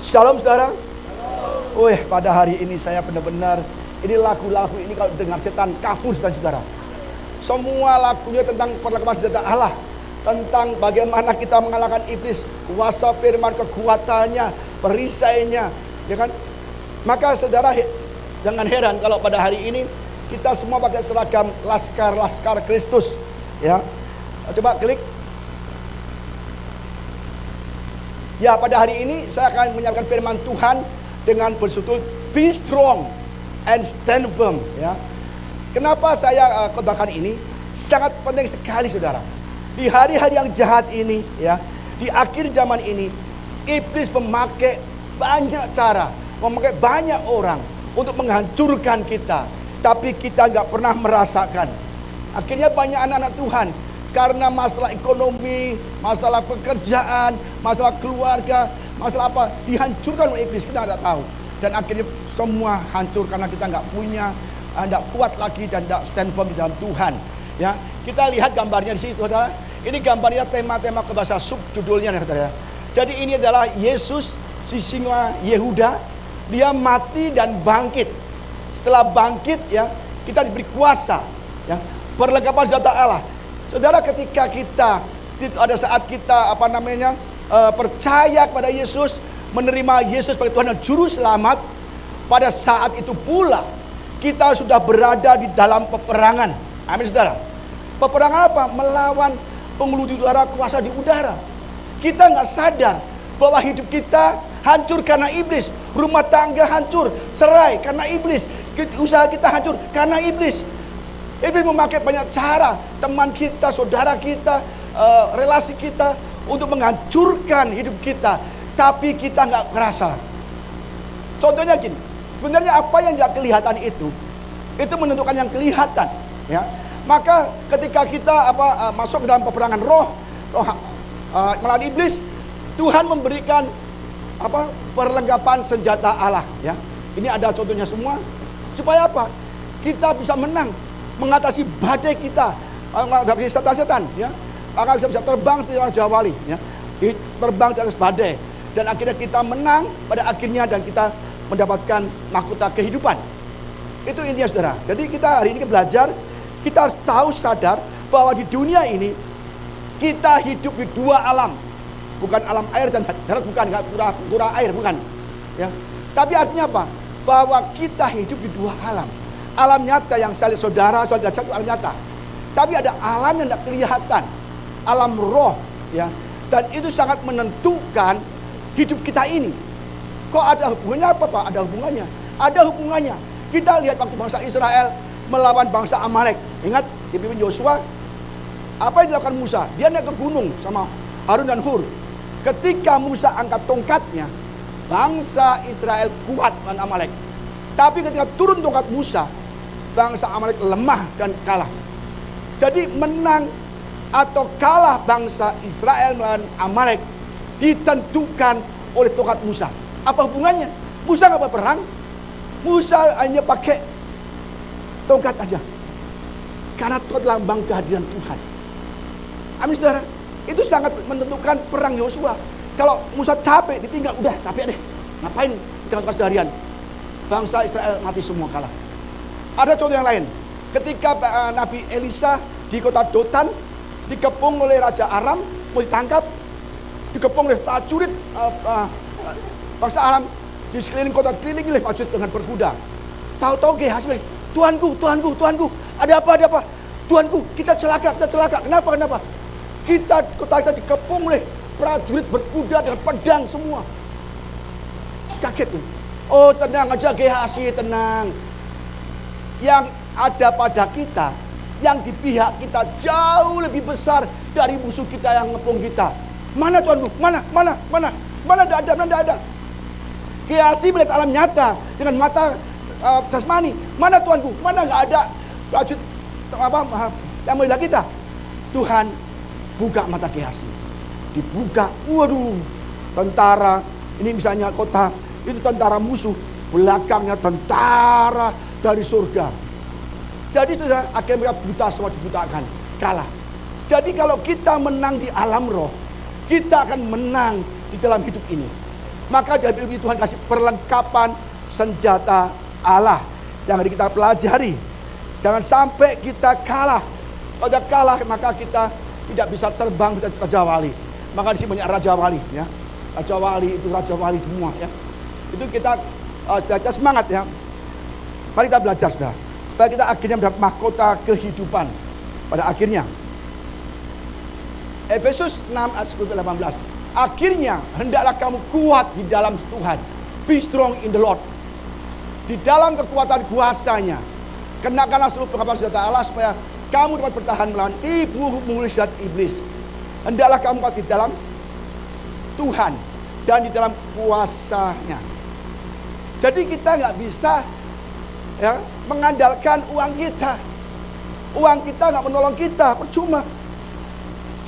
Shalom saudara. Pada hari ini saya benar-benar, ini lagu-lagu ini kalau dengar setan kabur saudara. Semua lagunya tentang perlengkapan senjata Allah, tentang bagaimana kita mengalahkan iblis, kuasa firman, kekuatannya, perisainya, ya kan? Maka saudara jangan heran kalau pada hari ini kita semua pakai seragam laskar Kristus, ya. Coba klik. Ya, pada hari ini saya akan menyampaikan firman Tuhan dengan berjudul Be Strong and Stand Firm, ya. Kenapa saya khotbahkan ini? Sangat penting sekali saudara. Di hari-hari yang jahat ini, ya, di akhir zaman ini, iblis memakai banyak cara, memakai banyak orang untuk menghancurkan kita. Tapi kita nggak pernah merasakan. Akhirnya banyak anak-anak Tuhan karena masalah ekonomi, masalah pekerjaan, masalah keluarga, masalah apa, dihancurkan oleh iblis, kita nggak tahu. Dan akhirnya semua hancur karena kita nggak punya, nggak kuat lagi dan nggak stand firm di dalam Tuhan. Ya, kita lihat gambarnya di situ, saudara. Ini gambarnya tema-tema kebahasa subjudulnya, saudara. Jadi ini adalah Yesus, si singa Yehuda, dia mati dan bangkit. Setelah bangkit, ya, kita diberi kuasa, ya, perlengkapan senjata Allah. Saudara, ketika kita ada saat kita percaya kepada Yesus, menerima Yesus sebagai Tuhan dan Juru Selamat, pada saat itu pula kita sudah berada di dalam peperangan. Amin saudara. Peperangan apa? Melawan pengeludi udara, kuasa di udara. Kita nggak sadar bahwa hidup kita hancur karena iblis, rumah tangga hancur, cerai karena iblis, usaha kita hancur karena iblis. Iblis memakai banyak cara, teman kita, saudara kita, relasi kita, untuk menghancurkan hidup kita. Tapi kita nggak merasa. Contohnya gini, sebenarnya apa yang tidak kelihatan itu menentukan yang kelihatan, ya. Maka ketika kita masuk ke dalam peperangan roh melawan iblis, Tuhan memberikan perlengkapan senjata Allah, ya. Ini ada contohnya semua. Supaya apa? Kita bisa menang, mengatasi badai kita, menghadapi setan-setan, ya. Akan bisa terbang di atas jawali, ya. Terbang di atas badai, dan akhirnya kita menang pada akhirnya, dan kita mendapatkan mahkota kehidupan. Itu intinya saudara. Jadi kita hari ini belajar, kita harus tahu, sadar bahwa di dunia ini kita hidup di dua alam. Bukan alam air dan darat, bukan, pura air, bukan, ya. Tapi artinya apa? Bahwa kita hidup di dua alam. Alam nyata yang saya lihat saudara, satu alam nyata. Tapi ada alam yang tidak kelihatan, alam roh, ya. Dan itu sangat menentukan hidup kita ini. Kok ada hubungannya apa Pak? Ada hubungannya. Ada hubungannya. Kita lihat waktu bangsa Israel melawan bangsa Amalek. Ingat dipimpin Yosua. Apa yang dilakukan Musa? Dia naik ke gunung sama Harun dan Hur. Ketika Musa angkat tongkatnya, bangsa Israel kuat melawan Amalek. Tapi ketika turun tongkat Musa, bangsa Amalek lemah dan kalah. Jadi menang atau kalah bangsa Israel melawan Amalek ditentukan oleh tongkat Musa. Apa hubungannya? Musa nggak berperang. Musa hanya pakai tongkat aja. Karena itu lambang kehadiran Tuhan. Amin saudara. Itu sangat menentukan perang Yosua. Kalau Musa capek, ditinggal, udah capek deh. Ngapain dengan tugas seharian? Bangsa Israel mati semua, kalah. Ada contoh yang lain. Ketika Nabi Elisa di kota Dotan dikepung oleh Raja Aram, mau ditangkap, dikepung oleh prajurit bangsa Aram, di sekeliling kota, keliling oleh prajurit dengan berkuda. Tahu-tahu Gehazi, Tuanku, ada apa? Tuanku, kita celaka. Kenapa? Kota kita dikepung oleh prajurit berkuda dengan pedang semua. Kaget tuh. Oh, tenang aja Gehazi, tenang. Yang ada pada kita, yang di pihak kita jauh lebih besar dari musuh kita yang ngepung kita. Mana Tuanku? Mana? Mana tidak ada. Gehazi melihat alam nyata dengan mata jasmani. Mana Tuanku? Mana nggak ada prajurit yang membela kita? Tuhan buka mata Gehazi. Dibuka, waduh, tentara, ini misalnya kota, itu tentara musuh, belakangnya tentara dari surga. Jadi saudara, akhirnya mereka buta, semua dibutakan, kalah. Jadi kalau kita menang di alam roh, kita akan menang di dalam hidup ini. Maka dari Tuhan kasih perlengkapan senjata Allah yang hari kita pelajari. Jangan sampai kita kalah. Kalau sudah kalah maka kita tidak bisa terbang ke Raja Wali. Maka di sini banyak Raja Wali ya. Raja Wali itu Raja Wali semua ya. Itu kita belajar semangat ya. Mari kita belajar sudah. Supaya kita akhirnya mendapat mahkota kehidupan pada akhirnya. Efesus 6 ayat 18. Akhirnya hendaklah kamu kuat di dalam Tuhan. Be strong in the Lord. Di dalam kekuatan kuasanya. Kenakanlah seluruh perlengkapan senjata Allah supaya kamu dapat bertahan melawan tipu muslihat iblis. Hendaklah kamu kuat di dalam Tuhan dan di dalam kuasanya. Jadi kita nggak bisa ya mengandalkan uang kita. Uang kita nggak menolong kita, percuma.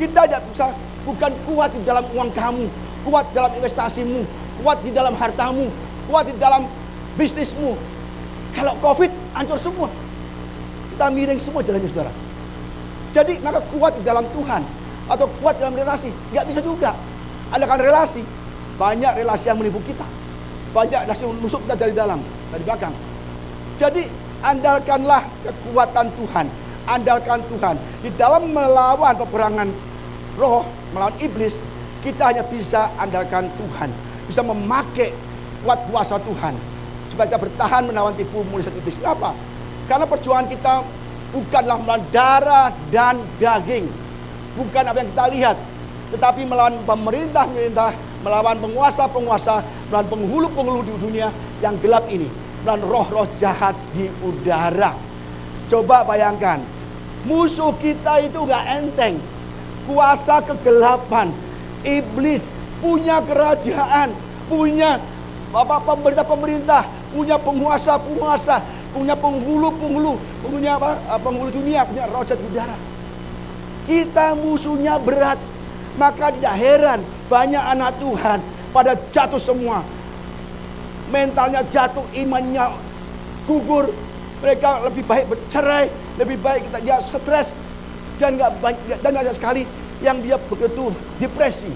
Kita tidak bisa, bukan kuat di dalam uang kamu, kuat dalam investasimu, kuat di dalam hartamu, kuat di dalam bisnismu. Kalau COVID hancur semua, kita miring semua jalannya saudara. Jadi maka kuat di dalam Tuhan atau kuat dalam relasi, nggak bisa juga. Adakan relasi, banyak relasi yang menipu kita, banyak relasi yang menusuk kita dari dalam, dari belakang. Jadi andalkanlah kekuatan Tuhan, andalkan Tuhan di dalam melawan peperangan roh, melawan iblis. Kita hanya bisa andalkan Tuhan, bisa memakai kuat kuasa Tuhan supaya kita bertahan melawan tipu muslihat iblis. Kenapa? Karena perjuangan kita bukanlah melawan darah dan daging, bukan apa yang kita lihat, tetapi melawan pemerintah-pemerintah, melawan penguasa-penguasa, melawan penghulu-penghulu di dunia yang gelap ini, melawan roh-roh jahat di udara. Coba bayangkan, musuh kita itu gak enteng. Kuasa kegelapan, iblis punya kerajaan, punya pemerintah-pemerintah, punya penguasa-penguasa, punya penghulu-penghulu, punya penghulu dunia, punya roh jahat di udara. Kita musuhnya berat. Maka tidak heran banyak anak Tuhan pada jatuh semua. Mentalnya jatuh, imannya gugur. Mereka lebih baik bercerai, lebih baik kita dia stres dan nggak banyak sekali yang dia begitu depresi.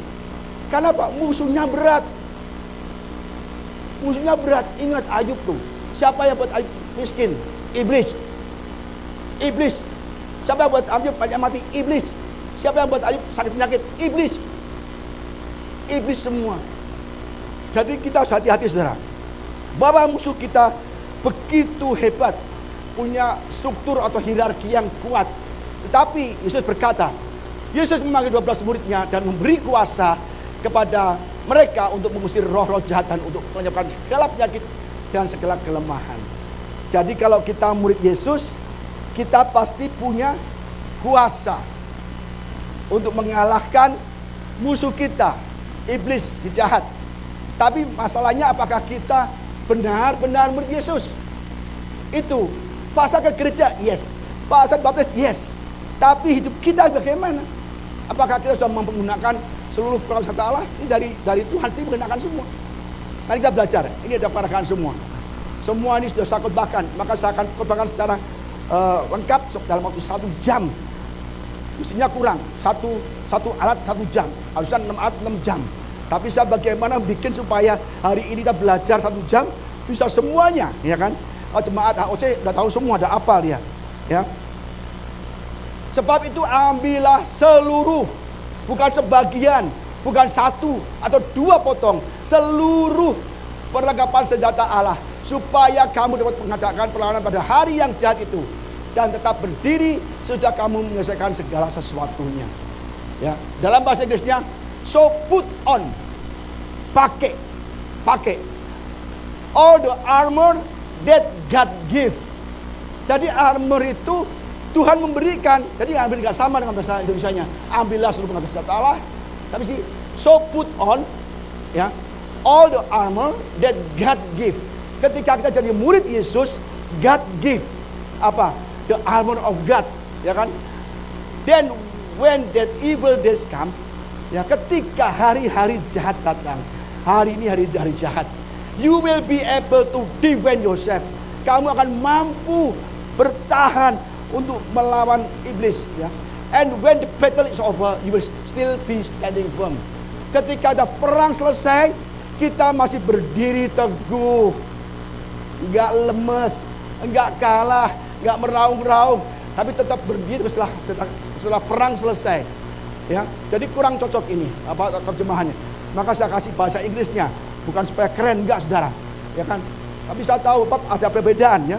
Karena apa? Musuhnya berat. Musuhnya berat. Ingat Ayub tuh. Siapa yang buat Ayub miskin? Iblis. Iblis. Siapa yang buat Ayub banyak mati? Iblis. Siapa yang buat Ayub sakit penyakit? Iblis. Iblis semua. Jadi kita harus hati-hati saudara. Bahwa musuh kita begitu hebat, punya struktur atau hierarki yang kuat. Tetapi Yesus berkata, Yesus memanggil 12 muridnya dan memberi kuasa kepada mereka untuk mengusir roh-roh jahat dan untuk menyebabkan segala penyakit dan segala kelemahan. Jadi kalau kita murid Yesus, kita pasti punya kuasa untuk mengalahkan musuh kita, iblis, si jahat. Tapi masalahnya apakah kita benar-benar murid Yesus? Itu. Pasal ke gereja, yes. Pasal baptis, yes. Tapi hidup kita bagaimana? Apakah kita sudah menggunakan seluruh perkataan Allah? Ini dari Tuhan itu menggunakan semua. Mari kita belajar. Ini ada parakan semua. Semua ini sudah saya khotbahkan. Maka saya akan khotbahkan secara lengkap dalam waktu 1 jam. Mestinya kurang, satu alat 1 jam, harusnya 6 alat 6 jam. Tapi saya bagaimana bikin supaya hari ini kita belajar 1 jam bisa semuanya, ya kan? Jemaat AOC udah tahu semua, ada apa dia, ya. Sebab itu ambillah seluruh, bukan sebagian, bukan 1 atau 2 potong, seluruh perlengkapan senjata Allah, supaya kamu dapat mengadakan perlawanan pada hari yang jahat itu dan tetap berdiri sudah kamu menyelesaikan segala sesuatunya. Ya, dalam bahasa Inggrisnya, so put on, pakai all the armor that God give. Jadi armor itu Tuhan memberikan. Jadi ambil nggak sama dengan bahasa Indonesianya. Ambillah seluruh perlengkapan senjata Allah. Tapi sih, so put on, ya, all the armor that God give. Ketika kita jadi murid Yesus, God give apa? The armor of God, ya kan? Then when that evil days come, ya, ketika hari-hari jahat datang, hari ini hari-hari jahat, you will be able to defend yourself. Kamu akan mampu bertahan untuk melawan iblis, ya. And when the battle is over, you will still be standing firm. Ketika ada perang selesai, kita masih berdiri teguh, nggak lemes, nggak kalah, nggak meraung-raung, tapi tetap berdiri setelah perang selesai. Ya, jadi kurang cocok ini terjemahannya. Maka saya kasih bahasa Inggrisnya, bukan supaya keren, enggak saudara, ya kan? Tapi saya tahu ada perbedaan ya.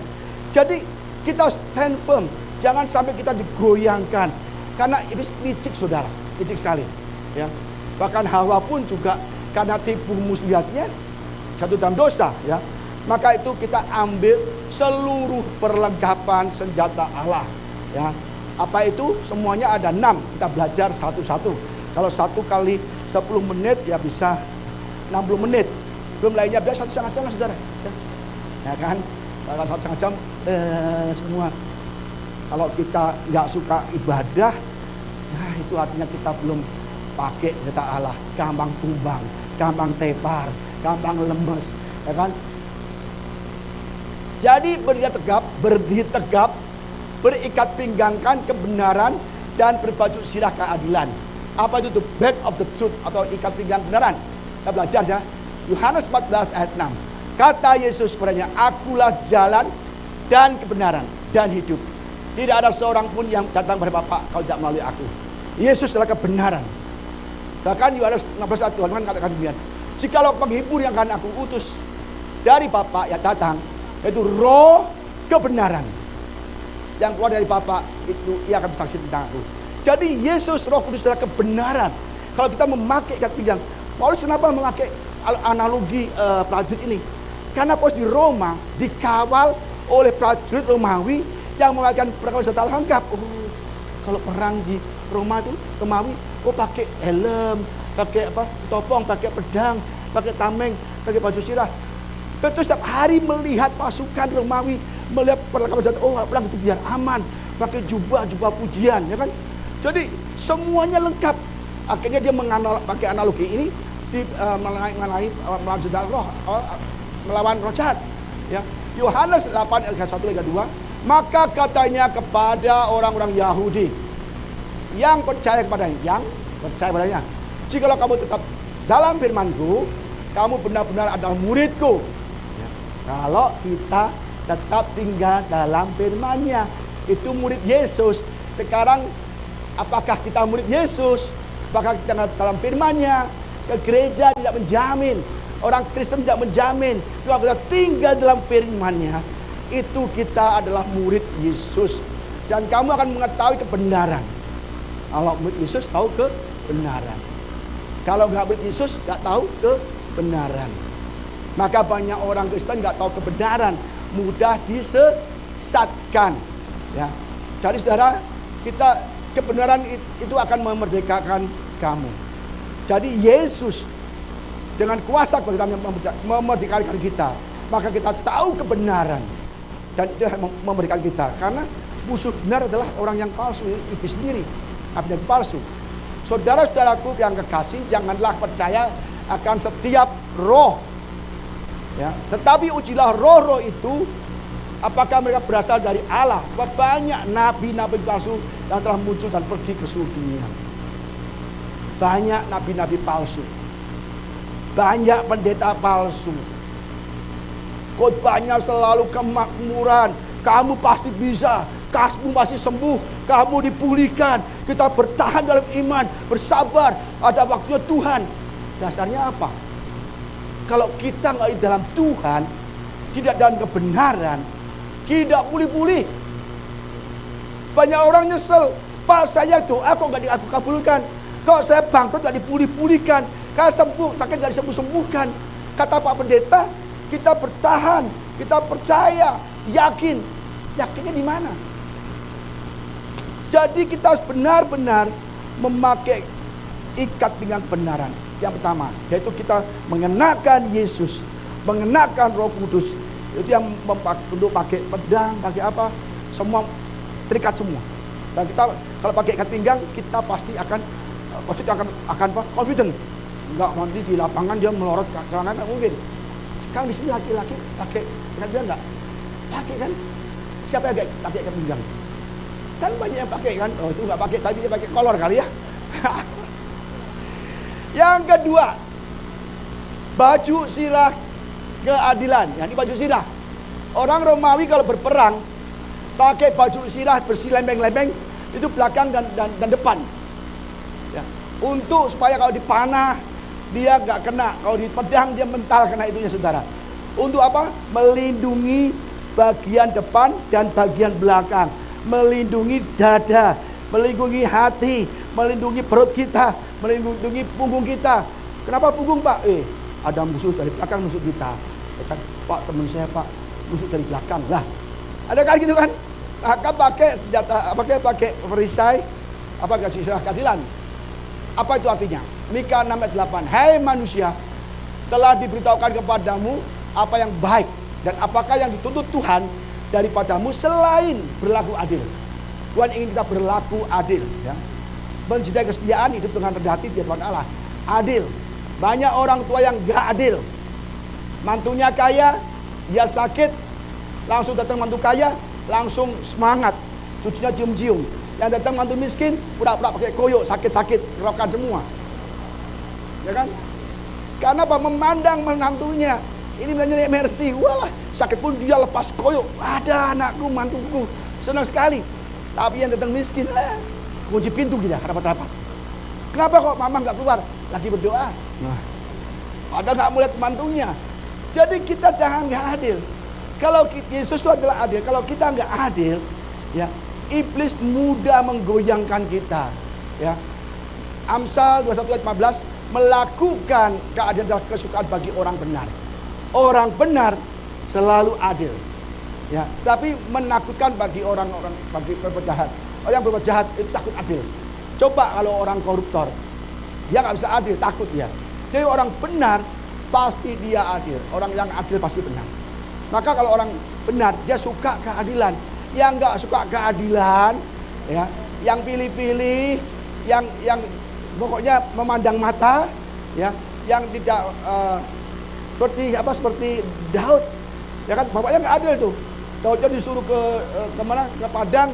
Jadi kita stand firm, jangan sampai kita digoyangkan, karena ini licik saudara, licik sekali. Ya, bahkan Hawa pun juga karena tipu muslihatnya jatuh dalam dosa. Ya, maka itu kita ambil seluruh perlengkapan senjata Allah. Ya, apa itu? Semuanya ada 6. Kita belajar satu-satu. Kalau 1 kali 10 menit ya bisa 60 menit. Belum lainnya biasa 1,5 jam saudara. Ya kan? Kalau 1,5 jam semua. Kalau kita nggak suka ibadah, nah itu artinya kita belum pakai senjata Allah. Gampang tumbang, gampang tepar, gampang lemes. Ya kan? Jadi berdiri tegap, berikat pinggangkan kebenaran, dan berbaju sirah keadilan. Apa itu? The belt of the truth, atau ikat pinggang kebenaran. Kita belajar ya. Yohanes 14 ayat 6. Kata Yesus padanya, akulah jalan dan kebenaran dan hidup. Tidak ada seorang pun yang datang kepada Bapa kalau tidak melalui aku. Yesus adalah kebenaran. Bahkan Yohanes 16 ayat Tuhan katakan demikian. Jikalau penghibur yang akan aku utus dari Bapa yang datang, yaitu roh kebenaran, yang keluar dari Bapa, itu ia akan bersaksi tentang aku. Jadi Yesus, Roh Kudus adalah kebenaran. Kalau kita memakai ikat pinggang, Paulus kenapa memakai analogi prajurit ini? Karena Paulus di Roma dikawal oleh prajurit Romawi yang menggunakan perangkat senjata lengkap. Oh, kalau perang di Roma itu Romawi, pakai helm, pakai topong, pakai pedang, pakai tameng, pakai baju sirah. Betul, setiap hari melihat pasukan Romawi, melihat perlengkapan senjata, perang itu biar aman, pakai jubah pujian, ya kan? Jadi semuanya lengkap. Akhirnya dia pakai analogi ini melawan roh jahat. Ya, Yohanes 8 ayat 1 ayat 2. Maka katanya kepada orang-orang Yahudi yang percaya kepadanya, jikalau kamu tetap dalam firman-Ku, kamu benar-benar adalah murid-Ku. Ya, kalau kita tetap tinggal dalam firman-Nya, itu murid Yesus. Sekarang apakah kita murid Yesus? Apakah kita dalam firman-Nya? Ke gereja tidak menjamin, orang Kristen tidak menjamin. Kalau kita tinggal dalam firman-Nya, itu kita adalah murid Yesus. Dan kamu akan mengetahui kebenaran. Kalau murid Yesus tahu kebenaran. Kalau nggak murid Yesus nggak tahu kebenaran. Maka banyak orang Kristen nggak tahu kebenaran, mudah disesatkan. Ya, jadi saudara, kebenaran itu akan memerdekakan kamu. Jadi Yesus dengan kuasa yang memerdekakan kita, maka kita tahu kebenaran, dan itu memberikan kita. Karena musuh benar adalah orang yang palsu, iblis sendiri, nabi yang palsu. Saudara-saudaraku yang kekasih, janganlah percaya akan setiap roh. Ya, tetapi ujilah roh-roh itu, apakah mereka berasal dari Allah. Sebab banyak nabi-nabi palsu yang telah muncul dan pergi ke seluruh dunia. Banyak nabi-nabi palsu, banyak pendeta palsu. Khotbahnya selalu kemakmuran. Kamu pasti bisa, kamu pasti sembuh, kamu dipulihkan. Kita bertahan dalam iman, bersabar, ada waktunya Tuhan. Dasarnya apa? Kalau kita nggak di dalam Tuhan, tidak dalam kebenaran, tidak pulih-pulih. Banyak orang nyesel, Pak, saya doa kok nggak dikabulkan, kok saya bangkrut nggak dipulih-pulihkan, kalau sembuh sakit nggak disembuh-sembuhkan. Kata Pak Pendeta, kita bertahan, kita percaya, yakin. Yakinnya di mana? Jadi kita harus benar-benar memakai ikat pinggang kebenaran. Yang pertama, yaitu kita mengenakan Yesus, mengenakan Roh Kudus. Itu yang untuk pakai pedang, pakai apa, semua terikat semua. Dan kita kalau pakai ikat pinggang, kita pasti akan apa? Confident. Enggak nanti di lapangan dia melorot ke kanan, mungkin. Sekarang di sini laki-laki pakai ikat pinggang enggak? Pakai kan? Siapa yang pakai ikat pinggang? Kan banyak yang pakai kan? Oh, itu enggak pakai, tadi dia pakai kolor kali ya. Yang kedua, baju sirah keadilan. Ya, ini baju sirah. Orang Romawi kalau berperang pakai baju sirah bersih lempeng-lempeng, itu belakang dan depan. Ya, untuk supaya kalau dipanah dia nggak kena, kalau di pedang dia mental kena itunya, saudara. Untuk apa? Melindungi bagian depan dan bagian belakang, melindungi dada, melindungi hati, melindungi perut kita, melindungi punggung kita. Kenapa punggung, Pak? Ada musuh dari belakang musuh kita. Ya kan? Pak, teman saya, Pak, musuh dari belakang. Lah, ada kan gitu kan? Maka pakai senjata, pakai perisai, keadilan. Apa itu artinya? Mika 6 ayat 8. Hai manusia, telah diberitahukan kepadamu apa yang baik dan apakah yang dituntut Tuhan daripadamu selain berlaku adil. Tuhan ingin kita berlaku adil, ya. Mencintai kesetiaan, hidup dengan rendah hati di Tuhan Allah. Adil. Banyak orang tua yang gak adil. Mantunya kaya, dia sakit, langsung datang mantu kaya, langsung semangat, cucunya cium-cium. Yang datang mantu miskin, pura-pura pakai koyo, sakit-sakit, kerokan semua. Ya kan? Karena apa? Memandang menantunya, ini bilangnya mercy, wah sakit pun dia lepas koyo. Ada anakku, mantuku, senang sekali. Tapi yang datang miskin, kunci pintu kita, rapat-rapat. Kenapa kok mama nggak keluar? Lagi berdoa. Nah, padahal nggak melihat mantunya. Jadi kita jangan nggak adil. Kalau Yesus itu adalah adil, kalau kita nggak adil, ya iblis mudah menggoyangkan kita. Ya, Amsal 21 ayat 15, melakukan keadilan adalah kesukaan bagi orang benar. Orang benar selalu adil. Ya, tapi menakutkan bagi orang-orang, bagi berbuat jahat. Orang yang berbuat jahat itu takut adil. Coba kalau orang koruptor, dia nggak bisa adil, takut dia. Jadi orang benar pasti dia adil. Orang yang adil pasti benar. Maka kalau orang benar, dia suka keadilan. Yang nggak suka keadilan, ya, yang pilih-pilih, yang pokoknya memandang mata, ya, yang tidak seperti Daud, ya kan, bapaknya nggak adil tuh. Daudnya disuruh kemana? Ke padang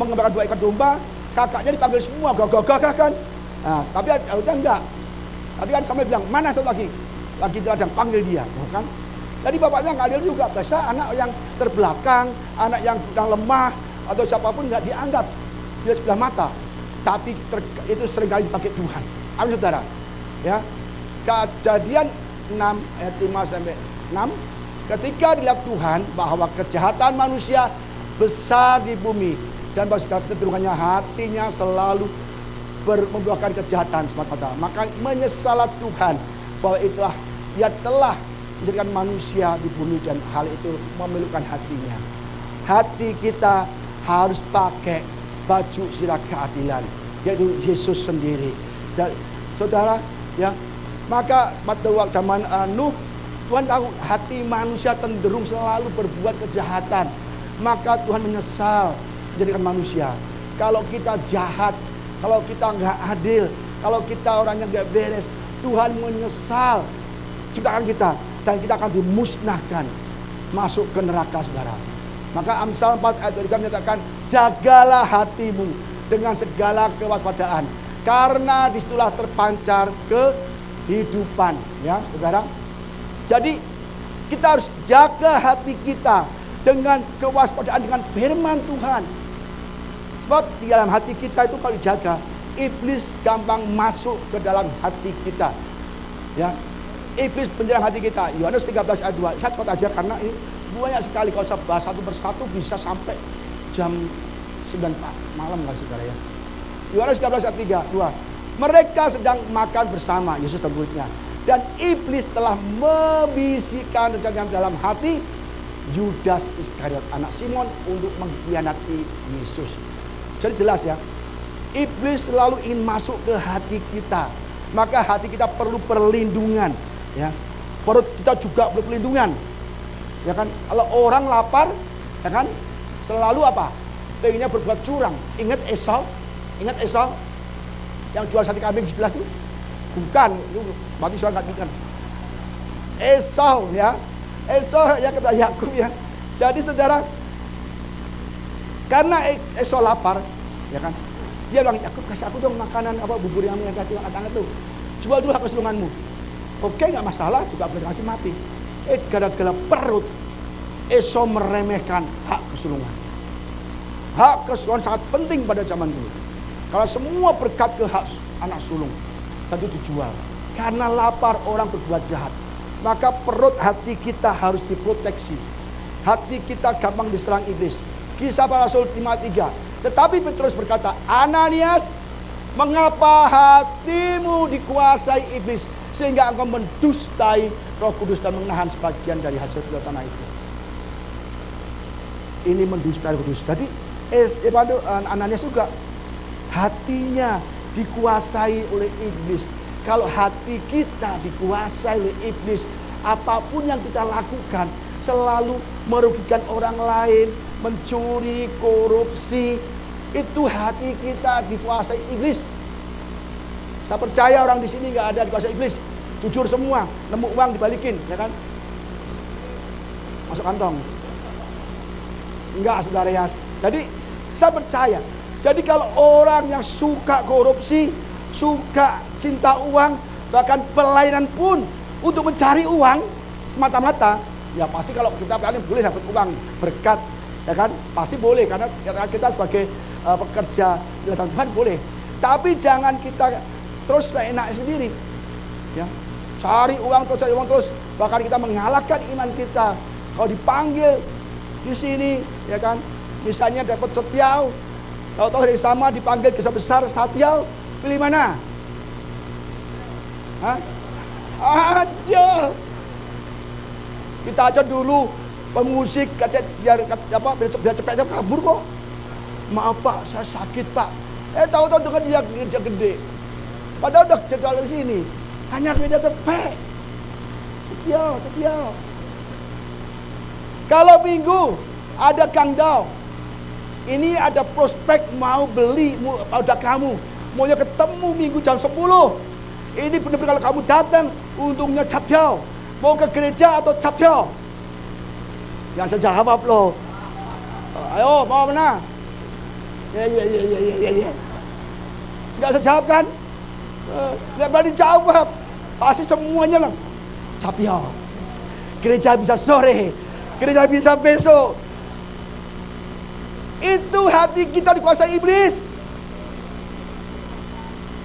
mengembalakan 2 ekor domba, kakaknya dipanggil semua, gagah kan. Nah, tapi Daudnya enggak. Tapi kan sampai bilang, mana satu lagi di ladang, panggil dia, kan? Jadi bapaknya nggak adil juga. Biasa anak yang terbelakang, anak yang lemah atau siapapun nggak dianggap dia sebelah mata. Tapi itu seringkali dipakai Tuhan. Amin, saudara. Ya, Kejadian 6 ayat 5 sampai 6. Ketika dilihat Tuhan bahwa kejahatan manusia besar di bumi dan bahwa kecenderungannya hatinya selalu membuahkan kejahatan semata-mata, maka menyesalah Tuhan bahwa itulah dia telah menjadikan manusia di bumi dan hal itu memilukan hatinya. Hati kita harus pakai baju sirah keadilan, yaitu Yesus sendiri. Dan saudara, ya, maka pada waktu zaman Nuh, Tuhan tahu hati manusia cenderung selalu berbuat kejahatan. Maka Tuhan menyesal menjadikan manusia. Kalau kita jahat, kalau kita nggak adil, kalau kita orangnya nggak beres, Tuhan menyesal ciptakan kita dan kita akan dimusnahkan, masuk ke neraka, saudara. Maka Amsal 4 ayat 23 menyatakan, jagalah hatimu dengan segala kewaspadaan, karena disitulah terpancar kehidupan, ya, saudara. Jadi kita harus jaga hati kita dengan kewaspadaan, dengan firman Tuhan. Sebab di dalam hati kita itu kalau dijaga, iblis gampang masuk ke dalam hati kita. Ya, iblis penjara hati kita. Yohanes 13 ayat 2. Saya cepat aja karena ini banyak sekali. Kalau saya bahas satu persatu bisa sampai jam 9 malam nggak, saudara, ya. Yohanes 13 ayat 2. Mereka sedang makan bersama, Yesus dan muridnya. Dan iblis telah membisikkan rencana dalam hati Yudas Iskariot, anak Simon, untuk mengkhianati Yesus. Jadi jelas, ya, iblis selalu ingin masuk ke hati kita. Maka hati kita perlu perlindungan, ya. Perut kita juga perlu perlindungan, ya kan. Kalau orang lapar, ya kan, selalu apa? Pengennya berbuat curang. Ingat Esau yang jual sate kambing sebelah itu? Bukan, itu berarti saya nggak ingat. Esau, ya, Esau yang kata Yakub, ya. Jadi saudara, karena Esau lapar, ya kan, dia bilang, Yakub kasih aku dong makanan, bubur yang kasih anak-anak tuh, jual dulu kesulunganmu. Oke, nggak masalah, juga boleh mati. Gara-gara perut, Esau meremehkan hak kesulungan. Hak kesulungan sangat penting pada zaman dulu. Kalau semua berkat ke hak anak sulung, tentu dijual. Karena lapar orang berbuat jahat. Maka perut hati kita harus diproteksi. Hati kita gampang diserang iblis. Kisah para Rasul 5:3. Tetapi Petrus berkata, Ananias, mengapa hatimu dikuasai iblis sehingga engkau mendustai Roh Kudus dan menahan sebagian dari hasil tanah itu? Ini mendustai Roh Kudus. Jadi Ananias juga hatinya dikuasai oleh iblis. Kalau hati kita dikuasai oleh iblis, apapun yang kita lakukan selalu merugikan orang lain, mencuri, korupsi, itu hati kita dikuasai iblis. Saya percaya orang di sini nggak ada dikuasai iblis, jujur semua, nemu uang dibalikin, ya kan? Masuk kantong. Enggak, saudara ya. Jadi saya percaya. Jadi kalau orang yang suka korupsi, suka cinta uang, bahkan pelayanan pun untuk mencari uang semata-mata, ya pasti kalau kita boleh dapat uang berkat, ya kan? Pasti boleh karena kita sebagai pekerja di ladang Tuhan boleh. Tapi jangan kita terus seenak sendiri, ya. Cari uang terus, bahkan kita mengalahkan iman kita. Kalau dipanggil di sini, ya kan? Misalnya dapat setiau, tahu-tahu hari sama dipanggil kisah besar satiau, pilih mana? Hah? Aja. Kita aja dulu pemusik biar cepet kabur kok. Maaf Pak, saya sakit Pak. Tahu-tahu dengan dia kerja gede. Padahal udah jadwal di sini. Hanya beda cepet. Setiau. Kalau minggu ada Kang Dao. Ini ada prospek mau beli produk kamu. Maunya ketemu minggu jam 10. Ini benar-benar kalau kamu datang, untungnya capjau. Mau ke gereja atau capjau? Yang saya jawab loh. Ayo, mau mana? Ya. Nggak saya jawab kan? Nggak berani jawab. Pasti semuanya lah. Capjau. Gereja bisa sore. Gereja bisa besok. Itu hati kita dikuasai iblis.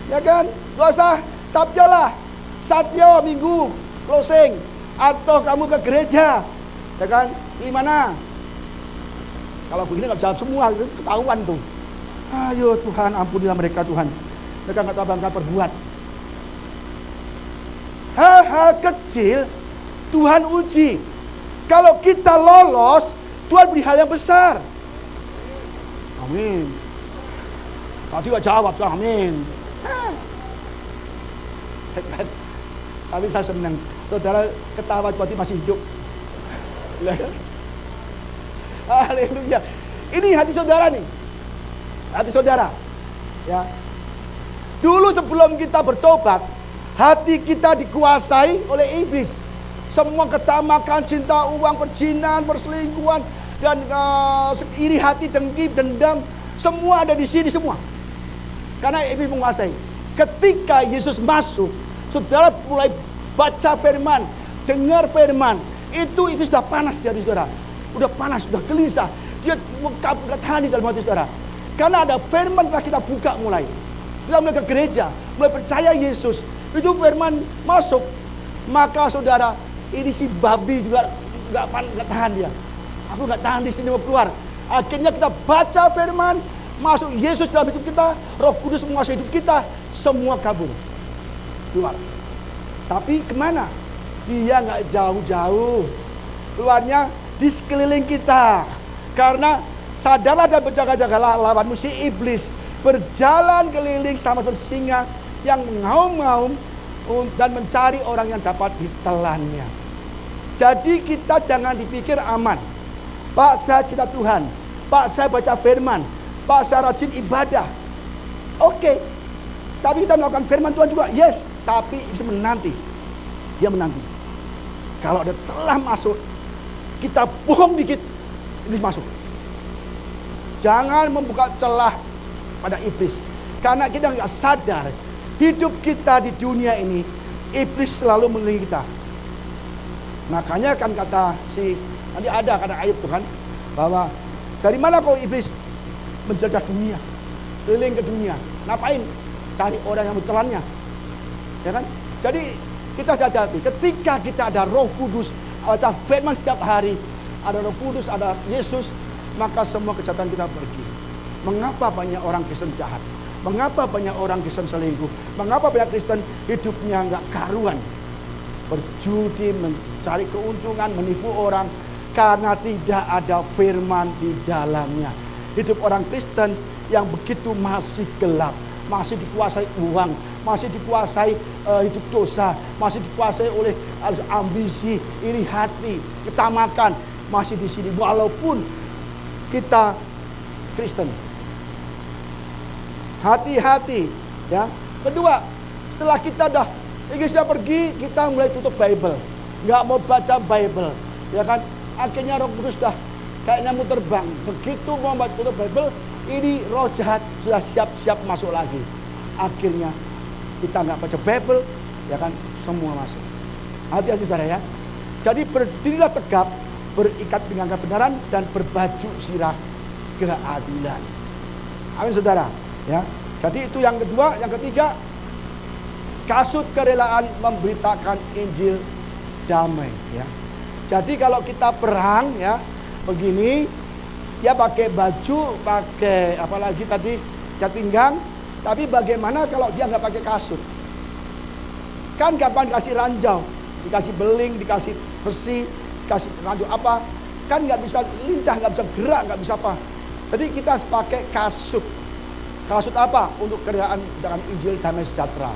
Ya kan? Gak usah capjo lah. Satyo minggu closing. Atau kamu ke gereja. Ya kan? Di mana? Kalau begini gak jawab semua, itu ketahuan tuh. Ayo Tuhan, ampunilah mereka Tuhan. Mereka gak tahu bangga perbuat. Hal-hal kecil Tuhan uji. Kalau kita lolos, Tuhan beri hal yang besar. Amin. Tadi gak jawab, amin. Tapi saya senang, saudara ketawa berarti masih hidup. Haleluya. Ini hati saudara nih. Hati saudara. Ya. Dulu sebelum kita bertobat, hati kita dikuasai oleh iblis. Semua ketamakan, cinta uang, perjinan, perselingkuhan, dan iri hati, dengki, dendam, semua ada di sini semua. Karena iblis menguasai. Ketika Yesus masuk, saudara mulai baca firman, dengar firman, itu iblis sudah panas di hati saudara. Udah panas, sudah gelisah. Dia gak tahan di dalam hati saudara. Karena ada firman telah kita buka mulai. Kita mulai ke gereja, mulai percaya Yesus. Itu firman masuk. Maka saudara, ini si babi juga gak tahan dia. Aku gak tahan di sini mau keluar. Akhirnya kita baca firman, masuk Yesus dalam hidup kita, Roh Kudus menguasai hidup kita, semua kabur. Keluar. Tapi kemana? Dia gak jauh-jauh. Keluarnya di sekeliling kita. Karena sadarlah dan berjaga-jagalah lawanmu si iblis. Berjalan keliling sama seperti singa yang mengaum-ngaum dan mencari orang yang dapat ditelannya. Jadi kita jangan dipikir aman. Pak, saya cinta Tuhan. Pak, saya baca firman. Pak, saya rajin ibadah. Oke. Tapi kita melakukan firman Tuhan juga. Yes. Tapi itu menanti. Dia menanti. Kalau ada celah masuk, kita bohong dikit, iblis masuk. Jangan membuka celah pada iblis. Karena kita nggak sadar hidup kita di dunia ini iblis selalu mengelilingi kita. Makanya kan kata nanti ada kata ayat Tuhan bahwa dari mana kau iblis menjajah dunia, keliling ke dunia, ngapain? Cari orang yang menelannya, ya kan? Jadi kita hati-hati ketika kita ada Roh Kudus, baca firman setiap hari, ada Roh Kudus, ada Yesus, maka semua kejahatan kita pergi. Mengapa banyak orang Kristen jahat? Mengapa banyak orang Kristen selingkuh? Mengapa banyak Kristen hidupnya nggak karuan? Berjudi, mencari keuntungan, menipu orang, karena tidak ada firman di dalamnya. Hidup orang Kristen yang begitu masih gelap, masih dikuasai uang, masih dikuasai hidup dosa, masih dikuasai oleh ambisi, iri hati, ketamakan, masih di sini walaupun kita Kristen. Hati-hati, ya. Kedua, setelah kita Inggrisnya pergi, kita mulai tutup Bible, nggak mau baca Bible, ya kan? Akhirnya Roh Kudus kayak nyamuk terbang. Begitu mau tutup Bible, ini roh jahat sudah siap-siap masuk lagi. Akhirnya kita nggak baca Bible, ya kan? Semua masuk. Hati-hati saudara ya. Jadi berdirilah tegap, berikat pinggang kebenaran dan berbaju sirah keadilan. Amin saudara. Ya. Jadi itu yang kedua, yang ketiga, kasut kerelaan memberitakan Injil damai. Ya. Jadi kalau kita perang, ya begini, ya pakai baju, pakai apalagi tadi ikat pinggang. Tapi bagaimana kalau dia nggak pakai kasut? Kan gampang dikasih ranjau, dikasih beling, dikasih besi, dikasih ranjau apa? Kan nggak bisa lincah, nggak bisa gerak, nggak bisa apa. Jadi kita pakai kasut. Kasut apa? Untuk kerjaan dengan Injil damai sejahtera.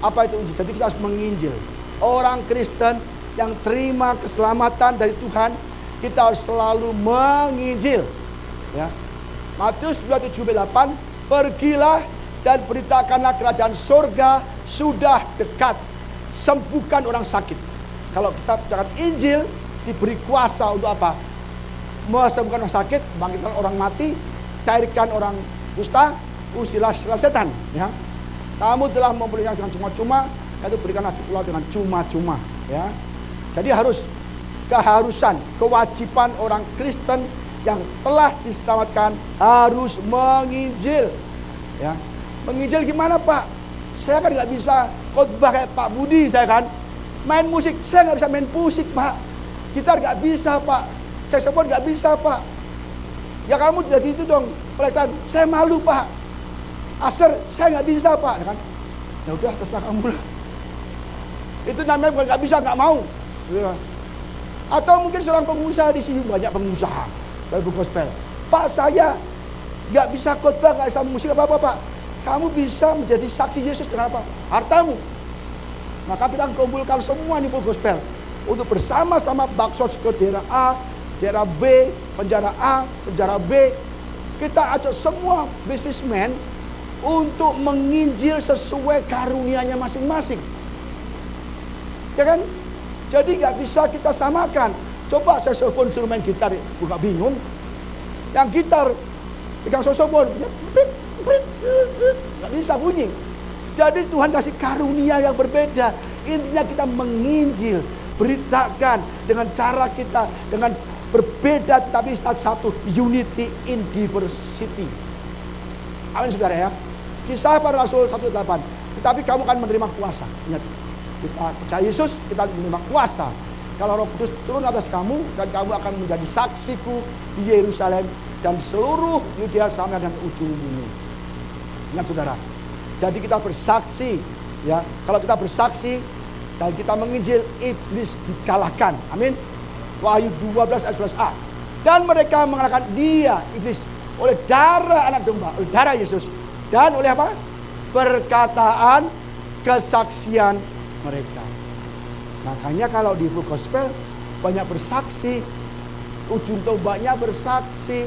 Apa itu Injil? Jadi kita harus menginjil. Orang Kristen yang terima keselamatan dari Tuhan, kita harus selalu menginjil. Ya. Matius 27:8, pergilah dan beritakanlah kerajaan surga sudah dekat. Sembuhkan orang sakit. Kalau kita bicarakan Injil, diberi kuasa untuk apa? Mesembuhkan orang sakit, bangkitkan orang mati, cairkan orang kusta, usilah setan. Ya. Kamu telah memberikan dengan cuma-cuma, itu berikanlah pula dengan cuma-cuma. Ya. Jadi keharusan, kewajiban orang Kristen yang telah diselamatkan harus menginjil. Ya. Menginjil gimana Pak? Saya kan nggak bisa khotbah kayak Pak Budi, saya kan. Main musik, saya nggak bisa main musik Pak. Gitar nggak bisa Pak. Saxophone nggak bisa Pak. Ya kamu jadi itu dong, pelajaran. Saya malu Pak. Aser, saya nggak bisa Pak. Ya kan? Ya udah, terserah kamu lah. Itu namanya bukan nggak bisa, nggak mau. Ya. Atau mungkin seorang pengusaha di sini, banyak pengusaha Bible Gospel. Pak, saya nggak bisa khotbah, nggak bisa musik apa-apa Pak. Kamu bisa menjadi saksi Yesus dengan apa? Hartamu. Maka kita kumpulkan semua nih Bible Gospel untuk bersama-sama baksos ke daerah A, daerah B, penjara A, penjara B. Kita ajak semua businessman untuk menginjil sesuai karunia-Nya masing-masing. Ya kan? Jadi nggak bisa kita samakan. Coba saya saxophone suruh main gitar, bukan bingung. Yang gitar pegang saxophone, nggak bisa bunyi. Jadi Tuhan kasih karunia yang berbeda. Intinya kita menginjil, beritakan dengan cara kita, dengan berbeda tapi satu, unity in diversity. Amin saudara ya. Kisah para Rasul 1:8. Tetapi kamu akan menerima kuasa. Ingat, kita percaya Yesus, kita menerima kuasa. Kalau Roh Kudus turun atas kamu, dan kamu akan menjadi saksiku di Yerusalem dan seluruh Yudea sampai dan ujung bumi. Ingat saudara. Jadi kita bersaksi, ya. Kalau kita bersaksi dan kita menginjil, iblis dikalahkan. Amin. Wahyu 12 ayat 11a. Dan mereka mengalahkan dia, iblis, oleh darah anak domba, oleh darah Yesus, dan oleh apa? Perkataan kesaksian mereka. Makanya kalau di Bible Gospel banyak bersaksi, ujung tombaknya bersaksi,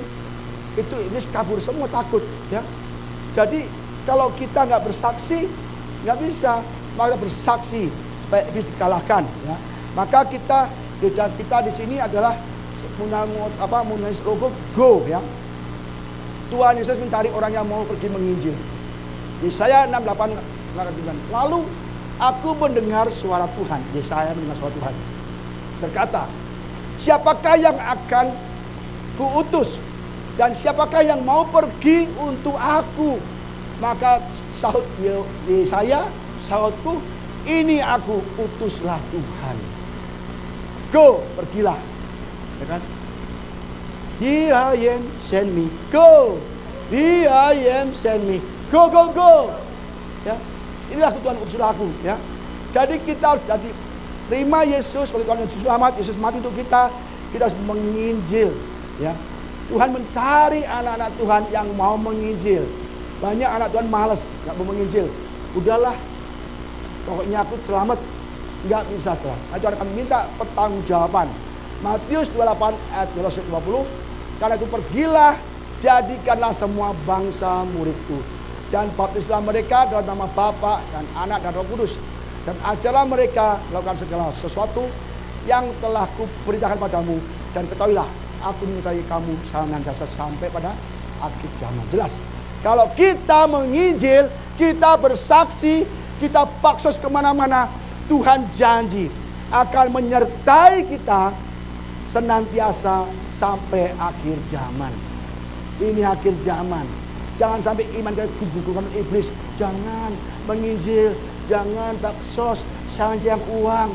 itu iblis kabur semua, takut, ya. Jadi kalau kita nggak bersaksi, nggak bisa. Maka bersaksi supaya iblis dikalahkan, ya. Maka kita, gereja kita di sini adalah punya slogan go, ya. Tuhan Yesus mencari orang yang mau pergi menginjil. Yesaya 6:8. Lalu Aku mendengar suara Tuhan. Yesaya mendengar suara Tuhan. Berkata, siapakah yang akan kuutus? Dan siapakah yang mau pergi untuk aku? Maka sahut Yesaya, sahutku, ini aku, utuslah Tuhan. Go, pergilah. Ya kan? Here I am, send me. Go. Here I am, send me. Go, go, go. Ya. Inilah Tuhan utuslah aku. Ya. Jadi kita harus jadi terima Yesus sebagai Tuhan Yesus selamat. Yesus mati untuk kita. Kita harus menginjil. Ya. Tuhan mencari anak-anak Tuhan yang mau menginjil. Banyak anak Tuhan malas, nggak mau menginjil. Udahlah, pokoknya aku selamat. Nggak bisa Tuhan. Nah, Tuhan akan minta pertanggungjawaban. Matius 28 ayat 20. Karena itu pergilah, jadikanlah semua bangsa muridku. Dan baptislah mereka dalam nama Bapa dan Anak dan Roh Kudus. Dan ajarlah mereka melakukan segala sesuatu yang telah kuperintahkan padamu. Dan ketahuilah, aku menyertai kamu senantiasa sampai pada akhir zaman. Jelas. Kalau kita menginjil, kita bersaksi, kita paksos kemana-mana, Tuhan janji akan menyertai kita senantiasa sampai akhir zaman. Ini akhir zaman. Jangan sampai iman kita digugukan iblis. Jangan menginjil, jangan taksos, jangan sayang uang,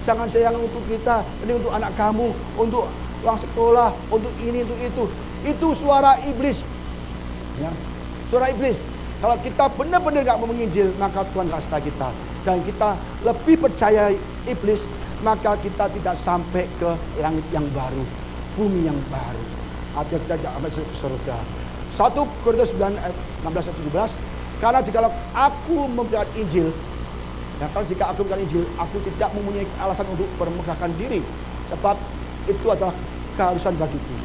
jangan sayang untuk kita. Ini untuk anak kamu, untuk uang sekolah, untuk ini, untuk itu. Itu suara iblis. Ya, suara iblis. Kalau kita benar-benar gak mau menginjil, maka Tuhan gak setia kita. Dan kita lebih percaya iblis, maka kita tidak sampai ke langit yang baru, bumi yang baru. Artinya kita tidak sampai ke surga. 1 Korintus 9 ayat 16-17. Karena jika aku memberikan Injil, ya, kalau jika aku memberikan Injil, aku tidak mempunyai alasan untuk bermegahkan diri, sebab itu adalah keharusan bagiku.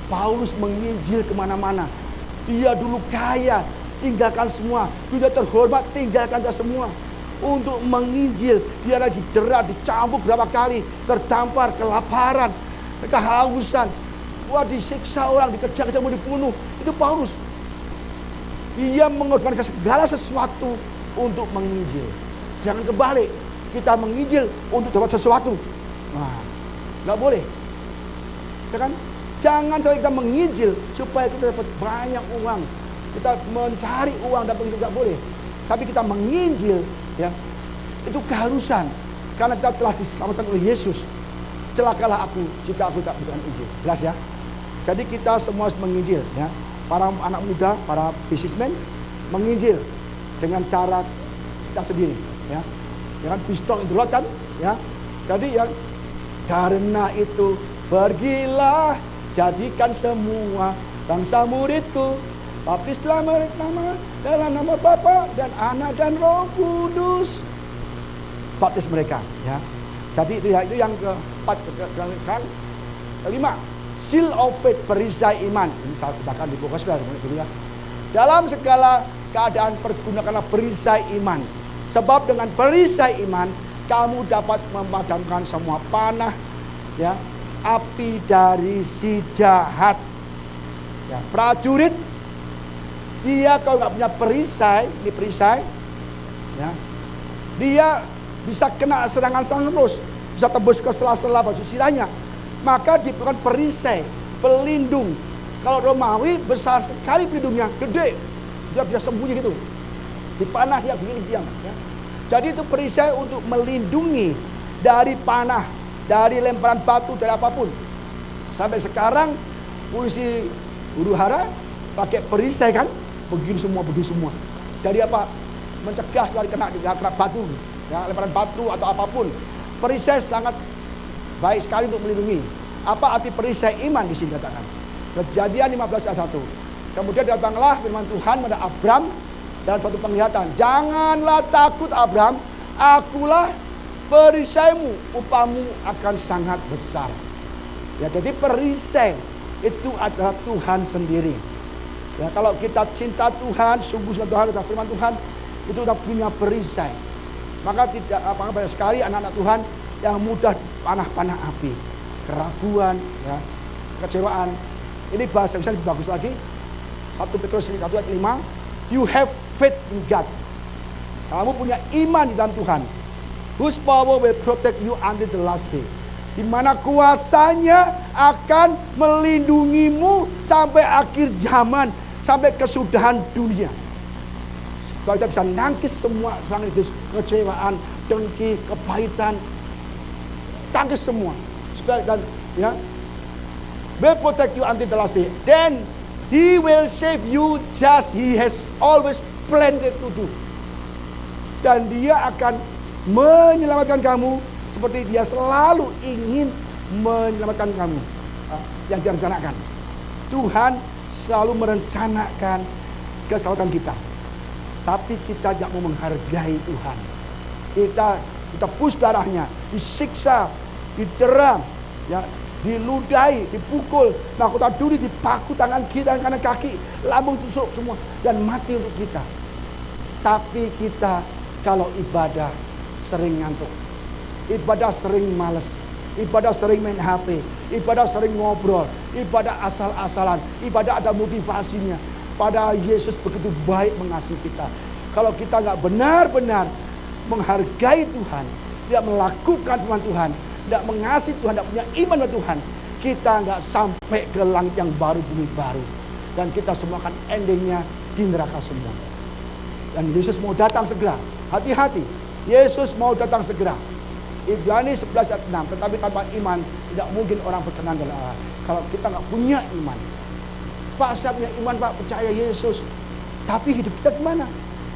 Paulus menginjil kemana-mana. Dia dulu kaya, tinggalkan semua. Dia terhormat, tinggalkan semua. Untuk menginjil, dia lagi dera, dicambuk berapa kali, terdampar, kelaparan, kehausan. Wah, disiksa orang, dikejar-kejar, mau dibunuh. Itu Paulus. Dia mengorbankan segala sesuatu untuk menginjil. Jangan kebalik, kita menginjil untuk dapat sesuatu. Nah, nggak boleh. Ya kan? Jangan sampai kita menginjil supaya kita dapat banyak uang. Kita mencari uang dan begitu nggak boleh. Tapi kita menginjil, ya, itu keharusan. Karena kita telah diselamatkan oleh Yesus. Celakalah aku jika aku tak berikan Injil. Jelas ya? Jadi kita semua harus menginjil, ya. Para anak muda, para businessman menginjil dengan cara kita sendiri, ya. Jangan pistol itu kan, ya. Jadi ya, karena itu pergilah, jadikan semua bangsa muridku, baptislah mereka dalam nama Bapa dan Anak dan Roh Kudus. Baptis mereka, ya. Jadi itu yang keempat, kelima. Seal of faith, perisai iman. Ini saya katakan di buku ya. Dalam segala keadaan pergunakanlah perisai iman. Sebab dengan perisai iman kamu dapat memadamkan semua panah, ya, api dari si jahat. Ya, prajurit dia kalau nggak punya perisai, ini perisai, ya, dia bisa kena serangan-serangan terus, bisa tembus ke sela-sela baju sirahnya. Maka diperlukan perisai, pelindung. Kalau Romawi besar sekali pelindungnya, gede, dia bisa sembunyi gitu. Di panah dia begini diam. Ya. Jadi itu perisai untuk melindungi dari panah, dari lemparan batu, dari apapun. Sampai sekarang polisi huru hara pakai perisai kan, begini semua. Jadi apa? Mencegah sekali kena batu, ya, lemparan batu atau apapun. Perisai sangat baik sekali untuk melindungi. Apa arti perisai iman di sini katakan? Kejadian 15 ayat 1. Kemudian datanglah firman Tuhan pada Abram dalam suatu penglihatan. Janganlah takut Abram, akulah perisaimu, upamu akan sangat besar. Ya, jadi perisai itu adalah Tuhan sendiri. Ya, kalau kita cinta Tuhan, sungguh Tuhan, firman Tuhan, itu sudah punya perisai. Maka tidak apa-apa sekali anak-anak Tuhan yang mudah panah-panah api, keraguan, ya, kecewaan. Ini bahasa bisa lebih bagus lagi. 1 Petrus 1 ayat 5. You have faith in God. Kamu punya iman di dalam Tuhan. Whose power will protect you until the last day. Di mana kuasanya akan melindungimu sampai akhir zaman, sampai kesudahan dunia. Supaya kita bisa nangkis semua serangan iblis, kecewaan, dengki, kepahitan, tangkis semua. Supaya dan ya, will protect you until the last day. Then He will save you just He has always planned it to do. Dan Dia akan menyelamatkan kamu seperti Dia selalu ingin menyelamatkan kamu. Yang direncanakan. Tuhan selalu merencanakan keselamatan kita. Tapi kita tidak mau menghargai Tuhan. Kita tebus darahnya, disiksa, diterang, ya, diludahi, dipukul, mahkota duri dipaku tangan kiri dan kanan kaki, lambung tusuk semua, dan mati untuk kita. Tapi kita kalau ibadah sering ngantuk, ibadah sering males, ibadah sering main HP, ibadah sering ngobrol, ibadah asal-asalan, ibadah ada motivasinya. Padahal Yesus begitu baik mengasihi kita. Kalau kita nggak benar-benar menghargai Tuhan, tidak melakukan firman Tuhan, tidak mengasihi Tuhan, tidak punya iman pada Tuhan, kita nggak sampai ke langit yang baru, bumi baru. Dan kita semua akan endingnya di neraka semua. Dan Yesus mau datang segera. Hati-hati, Yesus mau datang segera. Ibrani 11 ayat 6. Tetapi tanpa iman tidak mungkin orang berkenan dengan Allah. Kalau kita nggak punya iman, Pak, saya punya iman, Pak, percaya Yesus, tapi hidup kita gimana?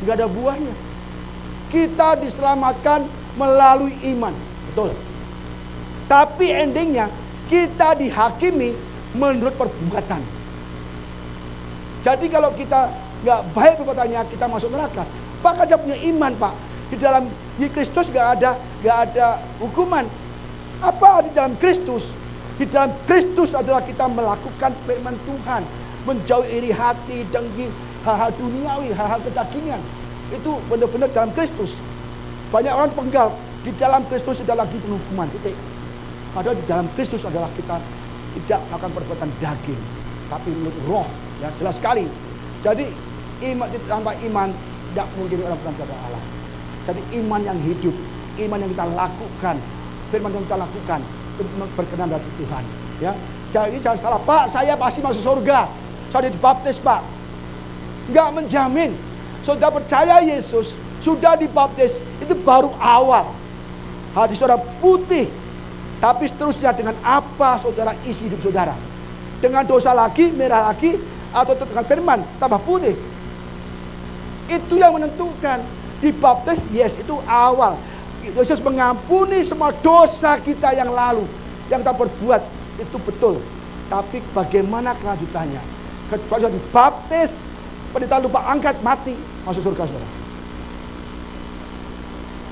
Nggak ada buahnya. Kita diselamatkan melalui iman, betul. Tapi endingnya kita dihakimi menurut perbuatan. Jadi kalau kita nggak baik perbuatannya, kita masuk neraka. Bahkan saya punya iman, Pak. Di dalam Kristus nggak ada hukuman. Apa di dalam Kristus? Di dalam Kristus adalah kita melakukan firman Tuhan, menjauhi iri hati, dengki, hal-hal duniawi, hal-hal kedagingan. Itu benar-benar dalam Kristus. Banyak orang penggal, di dalam Kristus tidak lagi penghukuman. Titik. Padahal di dalam Kristus adalah kita tidak melakukan perbuatan daging, tapi menurut roh. Ya, jelas sekali. Jadi iman tanpa iman tidak mungkin orang berkenan kepada Allah. Jadi iman yang hidup, iman yang kita lakukan, firman yang kita lakukan itu berkenan dari Tuhan. Ya, jadi jangan salah, Pak, saya pasti masuk surga. Saya dibaptis, Pak. Enggak menjamin. Saudara percaya Yesus, sudah dibaptis, itu baru awal. Hati saudara putih. Tapi seterusnya dengan apa saudara isi hidup saudara? Dengan dosa lagi, merah lagi, atau dengan firman, tambah putih. Itu yang menentukan. Dibaptis, yes, itu awal. Yesus mengampuni semua dosa kita yang lalu, yang kita perbuat, itu betul. Tapi bagaimana kelanjutannya? Ketika dibaptis, pendeta lupa angkat, mati, masuk surga saudara.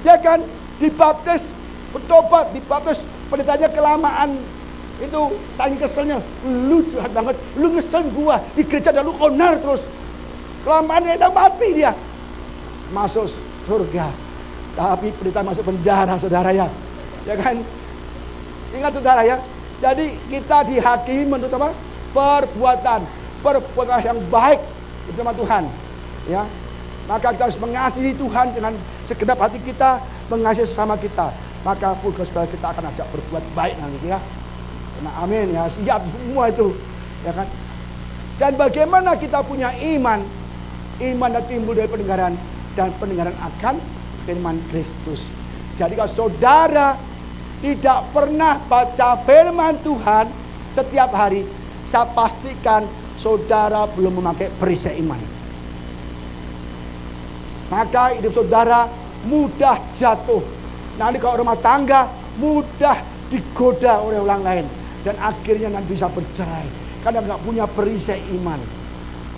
Ya kan? Dibaptis, bertobat, dibaptis, pendetanya kelamaan. Itu saking keselnya, lu jahat banget, lu ngeselin gua, di gereja dan lu onar terus. Kelamaan dia mati dia. Masuk surga. Tapi pendeta masuk penjara, saudara ya. Ya kan? Ingat saudara ya. Jadi kita dihakimi menurut apa? Perbuatan yang baik di firman Tuhan. Ya. Maka kita harus mengasihi Tuhan dengan segenap hati kita, mengasihi sesama kita. Maka saudara kita akan ajak berbuat baik nanti ya. Nah, amin ya. Siap semua itu. Ya kan? Dan bagaimana kita punya iman? Iman yang timbul dari pendengaran, dan pendengaran akan firman Kristus. Jadi kalau saudara tidak pernah baca firman Tuhan setiap hari, saya pastikan saudara belum memakai perisai iman. Maka hidup saudara mudah jatuh. Nanti kalau rumah tangga mudah digoda oleh orang lain, dan akhirnya nanti bisa bercerai karena nggak punya perisai iman.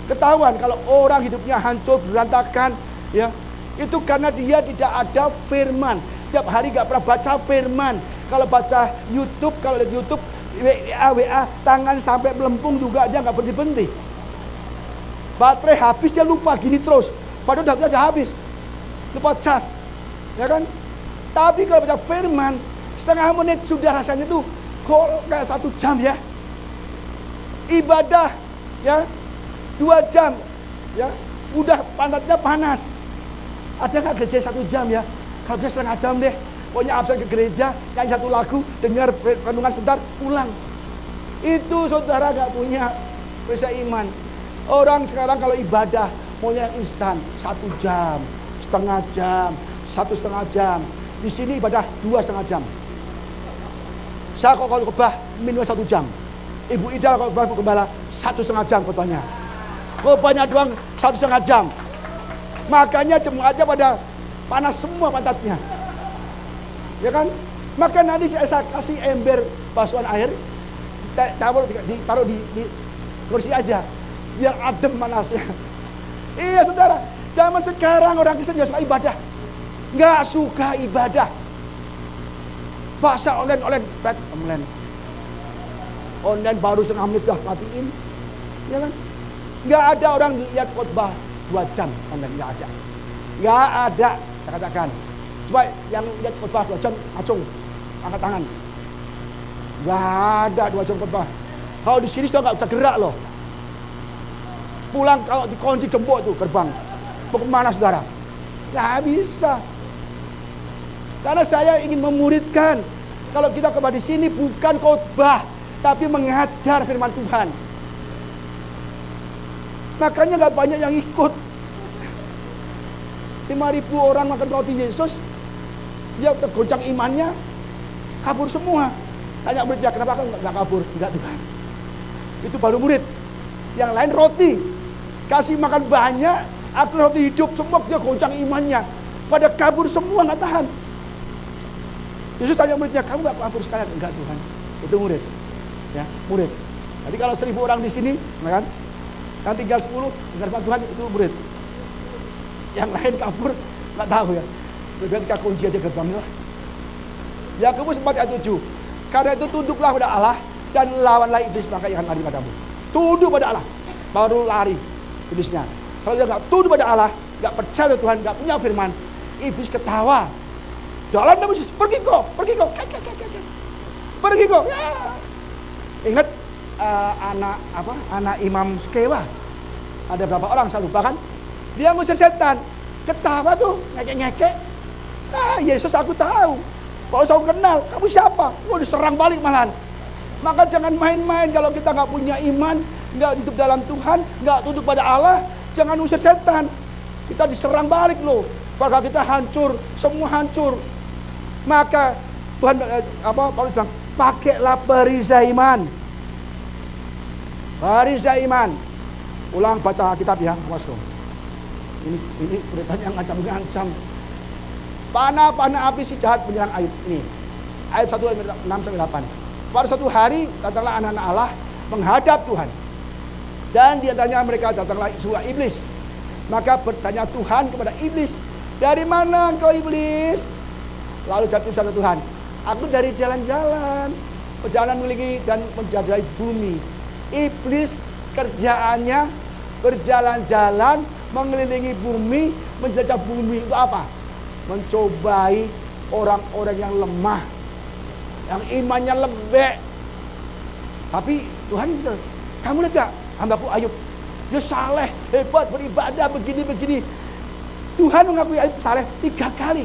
Ketahuan kalau orang hidupnya hancur berantakan, ya, itu karena dia tidak ada firman. Tiap hari nggak pernah baca firman. Kalau baca YouTube, kalau lihat YouTube, WA, tangan sampai melempung juga dia nggak berhenti-henti. Baterai habis dia lupa gini terus. Padahal udah habis, lupa cas, ya kan? Tapi kalau baca firman, setengah menit sudah rasanya itu kok kayak 1 jam ya. Ibadah, ya, 2 jam, ya, udah pantatnya panas. Ada nggak gereja 1 jam ya? Kalau bisa 1/2 jam deh. Pokoknya absen ke gereja, nyanyi 1 lagu, dengar renungan sebentar, pulang. Itu saudara nggak punya prinsip iman. Orang sekarang kalau ibadah maunya instan, 1 jam, 1/2 jam, 1,5 jam. Di sini ibadah 2,5 jam. Saya kalau khotbah minimal 1 jam. Ibu Ida kalau khotbah gembala 1,5 jam khotbahnya. Khotbahnya doang 1,5 jam. Makanya jemaatnya pada panas semua pantatnya. Ya kan? Maka nanti saya kasih ember basuhan air, taruh di kursi aja, biar adem panasnya. Iya saudara, zaman sekarang orang Kristen juga suka ibadah, nggak suka ibadah. Bahasa online baru 1/2 menit udah matiin, ya kan? Nggak ada orang lihat khotbah 2 jam online, nggak ada, nggak ada. Saya katakan, coba yang lihat khotbah 2 jam, acung, angkat tangan. Nggak ada 2 jam khotbah. Kalau di sini sudah nggak bisa gerak loh. Pulang kalau dikunci gembok tuh gerbang, mau kemana saudara? Nggak bisa. Karena saya ingin memuridkan, kalau kita kembali di sini bukan khotbah, tapi mengajar firman Tuhan. Makanya nggak banyak yang ikut. 5.000 orang makan roti Yesus, dia tergoncang imannya, kabur semua. Tanya muridnya, kenapa kan nggak kabur? Enggak Tuhan. Itu baru murid. Yang lain roti, kasih makan banyak, aku roti hidup, semua dia goncang imannya. Pada kabur semua, nggak tahan. Yesus tanya muridnya, kamu nggak kabur sekalian? Enggak Tuhan. Itu murid, ya murid. Jadi kalau 1.000 orang di sini, kan? Yang tinggal 10, dengar Tuhan itu murid. Yang lain kabur, nggak tahu ya. Ketika kunci aja gerbangnya. Yakobus 4:7. Karena itu tunduklah pada Allah dan lawanlah iblis, maka ia akan lari padamu. Tunduk pada Allah, baru lari iblisnya. Kalau dia nggak tunduk pada Allah, nggak percaya Tuhan, nggak punya firman, iblis ketawa. Jalan nama Yesus, pergi kok. Pergi kok. Ya. Ingat anak Imam Skewa. Ada berapa orang saya lupa kan? Dia ngusir setan, ketawa tuh, ngekek-ngekek. Nah, Yesus aku tahu. Kalau saya kenal, kamu siapa? Mau diserang balik malahan. Maka jangan main-main kalau kita nggak punya iman, nggak hidup dalam Tuhan, nggak tunduk pada Allah, jangan usir setan. Kita diserang balik loh. Maka kita hancur, semua hancur. Maka Tuhan Paulus bilang, pakailah perisai iman. Perisai iman. Ulang baca kitab ya, Wasro. Ini beritanya ngancam-ngancam. Panah api si jahat menyerang Ayub. Ini Ayub 1:6-8. Pada suatu hari datanglah anak-anak Allah menghadap Tuhan. Dan di antaranya mereka datanglah sebuah iblis. Maka bertanya Tuhan kepada iblis, dari mana engkau iblis? Lalu jawab Tuhan, aku dari jalan-jalan, berjalan mengelilingi dan menjelajahi bumi. Iblis kerjaannya berjalan-jalan mengelilingi bumi, menjelajah bumi. Itu apa? Mencobai orang-orang yang lemah, yang imannya lembek. Tapi Tuhan, kamu lihat gak hambaku Ayub? Dia saleh, hebat, beribadah, begini-begini. Tuhan mengakui Ayub saleh 3 kali.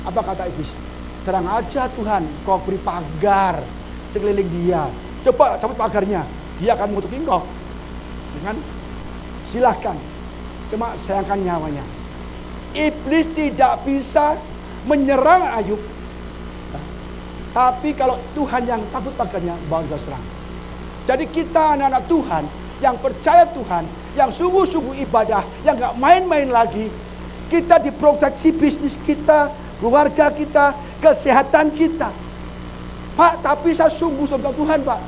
Apa kata iblis? Terang aja Tuhan, kau beri pagar sekeliling dia. Coba cabut pagarnya, dia akan mengutuk engkau. Dengan silahkan, cuma sayangkan nyawanya. Iblis tidak bisa menyerang Ayub. Tapi kalau Tuhan yang cabut pagarnya, baru bisa serang. Jadi kita anak-anak Tuhan, yang percaya Tuhan, yang sungguh-sungguh ibadah, yang gak main-main lagi, kita diproteksi bisnis kita, keluarga kita, kesehatan kita. Pak, tapi saya sungguh sama Tuhan, Pak.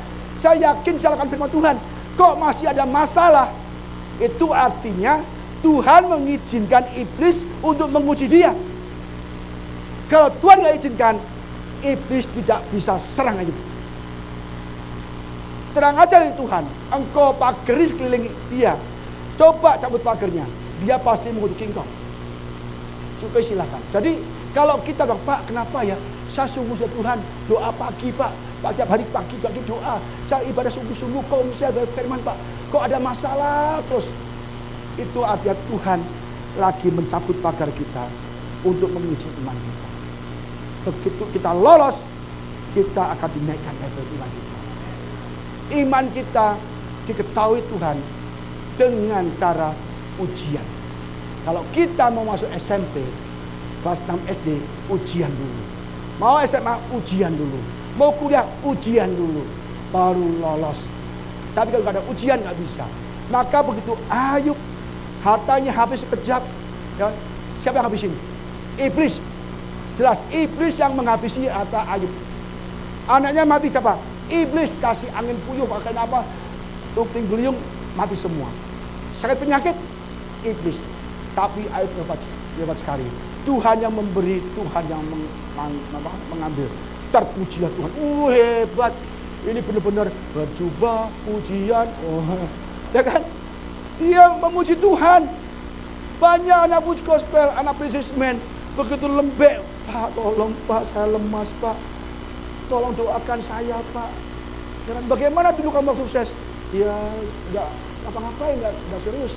Saya yakin saya akan firman Tuhan. Kok masih ada masalah? Itu artinya Tuhan mengizinkan iblis untuk menguji dia. Kalau Tuhan gak izinkan, iblis tidak bisa serang Ayub. Terang aja Tuhan, engkau pagari sekeliling dia. Coba cabut pagarnya, dia pasti mengutuk engkau. Supaya silakan. Jadi kalau kita bilang, Pak, kenapa ya? Saya sungguh Tuhan, doa pagi Pak, tiap hari pagi doa. Saya ibadah sungguh-sungguh, kok misalnya ada firman Pak, kok ada masalah terus. Itu artinya Tuhan lagi mencabut pagar kita untuk menguji iman kita. Begitu kita lolos, kita akan dinaikkan level iman kita. Iman kita diketahui Tuhan dengan cara ujian. Kalau kita mau masuk SMP, kelas 6 SD, ujian dulu. Mau SMA, ujian dulu. Mau kuliah, ujian dulu. Baru lolos. Tapi kalau nggak ada ujian, nggak bisa. Maka begitu Ayub, hartanya habis sekejap. Ya, siapa yang habisin? Iblis. Jelas, iblis yang menghabisi harta Ayub. Anaknya mati siapa? Iblis kasih angin puyuh, karena apa? Tuping beliung mati semua. Sakit penyakit, iblis. Tapi Ayub hebat sekali. Tuhan yang memberi, Tuhan yang mengambil. Terpujilah Tuhan. Hebat. Ini benar-benar berjubah ujian. Ya kan? Dia memuji Tuhan. Banyak anak puji gospel, anak businessman begitu lembek. Pak, tolong Pak, saya lemas Pak. Tolong doakan saya Pak. Dan bagaimana dulu kamu sukses? Ya nggak apa-ngapain, nggak serius.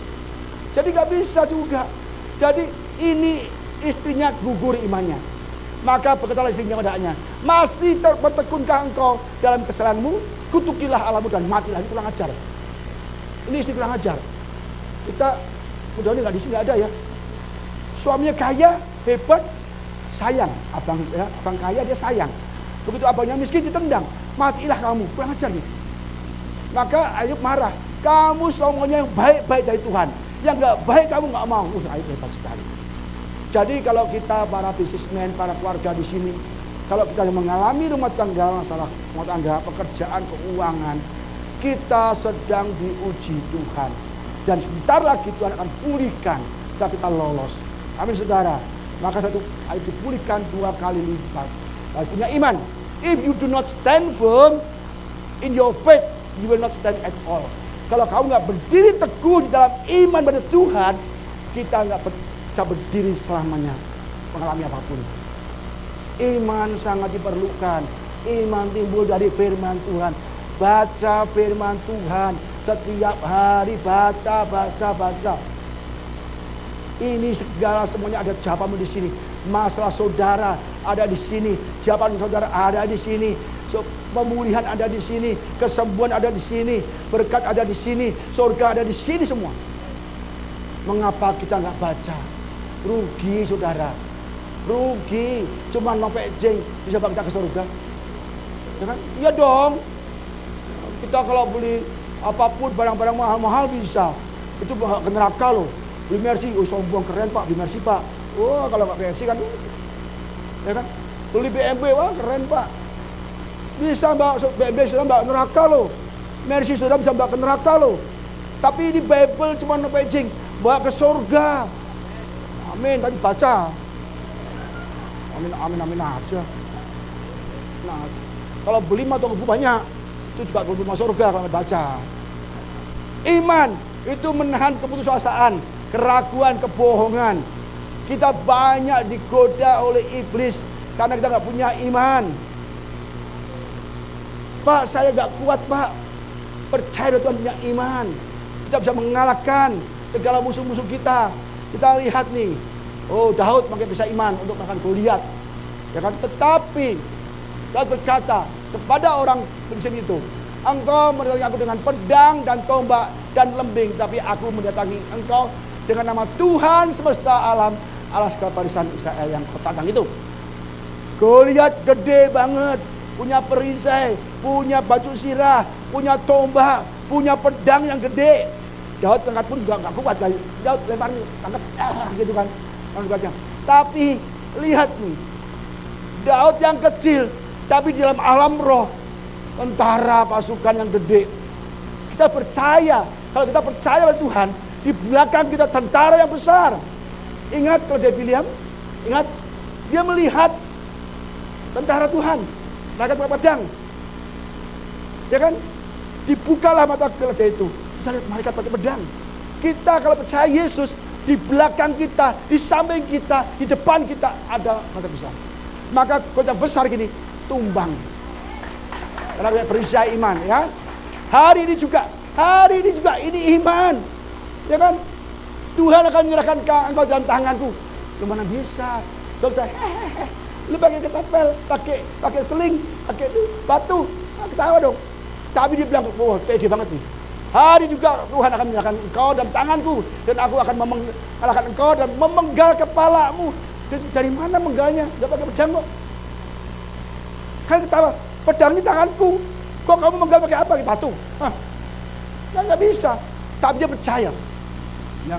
Jadi nggak bisa juga. Jadi ini istrinya gugur imannya. Maka berkatalah istrinya padanya, masih bertekunkah engkau dalam kesalahanmu? Kutukilah Allahmu dan matilah. Ini kurang ajar. Ini istri kurang ajar. Kita mudah-mudahan nggak di sini nggak ada ya. Suaminya kaya, hebat, sayang. Abang kaya dia sayang. Begitu abangnya miskin ditendang, matilah kamu. Kurang ajar gitu. Maka Ayub marah. Kamu semuanya yang baik-baik dari Tuhan. Yang nggak baik kamu nggak mau. Ayub hebat sekali. Jadi kalau kita para businessman, para keluarga di sini, kalau kita mengalami rumah tangga, masalah rumah tangga, pekerjaan, keuangan, kita sedang diuji Tuhan. Dan sebentar lagi Tuhan akan pulihkan jika kita lolos. Amin saudara. Maka satu Ayub dipulihkan 2 kali lipat. Punya iman. If you do not stand firm in your faith, you will not stand at all. Kalau kamu nggak berdiri teguh di dalam iman pada Tuhan, kita nggak bisa berdiri selamanya mengalami apapun. Iman sangat diperlukan. Iman timbul dari firman Tuhan. Baca firman Tuhan setiap hari, baca. Ini segala semuanya ada jawabanmu di sini. Masalah saudara ada di sini, jawaban saudara ada di sini. Pemulihan ada di sini, kesembuhan ada di sini, berkat ada di sini, surga ada di sini semua. Mengapa kita nggak baca? Rugi saudara, rugi. Cuma nopek jeng bisa bawa kita ke surga. Ya kan? Iya dong. Kita kalau beli apapun barang-barang mahal-mahal bisa. Itu ke neraka loh. Beli Mercy, sombong keren Pak, beli Mercy Pak. Oh kalau nggak Mercy kan, ya kan? Beli BMW, wah keren Pak. Bisa mbak, BMW sudah mbak neraka loh. Mercy sudah bisa mbak ke neraka loh. Tapi ini Bible cuma packaging, bawa ke surga. Amin, tadi baca. Amin aja. Nah, kalau beli atau buku banyak, itu juga belum masuk surga kalau baca. Iman itu menahan keputusasaan, keraguan, kebohongan. Kita banyak digoda oleh iblis karena kita nggak punya iman. Pak, saya nggak kuat Pak. Percaya Tuhan punya iman. Kita bisa mengalahkan segala musuh-musuh kita. Kita lihat nih, oh Daud pakai bisa iman untuk makan Goliat, ya kan? Tetapi Daud berkata kepada orang Filistin itu, engkau mendatangi aku dengan pedang dan tombak dan lembing, tapi aku mendatangi engkau dengan nama Tuhan semesta alam, Allah segala barisan Israel yang kau tantang itu. Goliat gede banget, punya perisai, punya baju sirah, punya tombak, punya pedang yang gede. Daud angkat pun juga nggak kuat kali. Daud lempar angkat gitu kan, angkatnya. Tapi lihat nih, Daud yang kecil, tapi di dalam alam roh tentara pasukan yang gede. Kita percaya, kalau kita percaya pada Tuhan, di belakang kita tentara yang besar. Ingat kalau dia William, ingat dia melihat tentara Tuhan, mereka pakai pedang, ya kan? Dibukalah mata keledai itu. Lihat mereka pakai pedang. Kita kalau percaya Yesus, di belakang kita, di samping kita, di depan kita ada kota besar. Maka kota besar gini tumbang. Karena berisai iman, ya. Hari ini juga ini iman, ya kan? Tuhan akan menyerahkan engkau dalam tanganku. Lu mana bisa? Dokter, lu pakai ketapel, pakai seling, pakai itu batu, ketawa dong. Tapi dia bilang, wah pede banget nih. Hari juga Tuhan akan menyerahkan engkau dalam tanganku, dan aku akan mengalahkan engkau dan memenggal kepalamu. Dari mana menggalnya? Gak pakai pedang kok. Kan ketawa, pedangnya tanganku. Kok kamu menggal pakai apa? Pakai batu. Nggak bisa. Tapi dia percaya. Ya.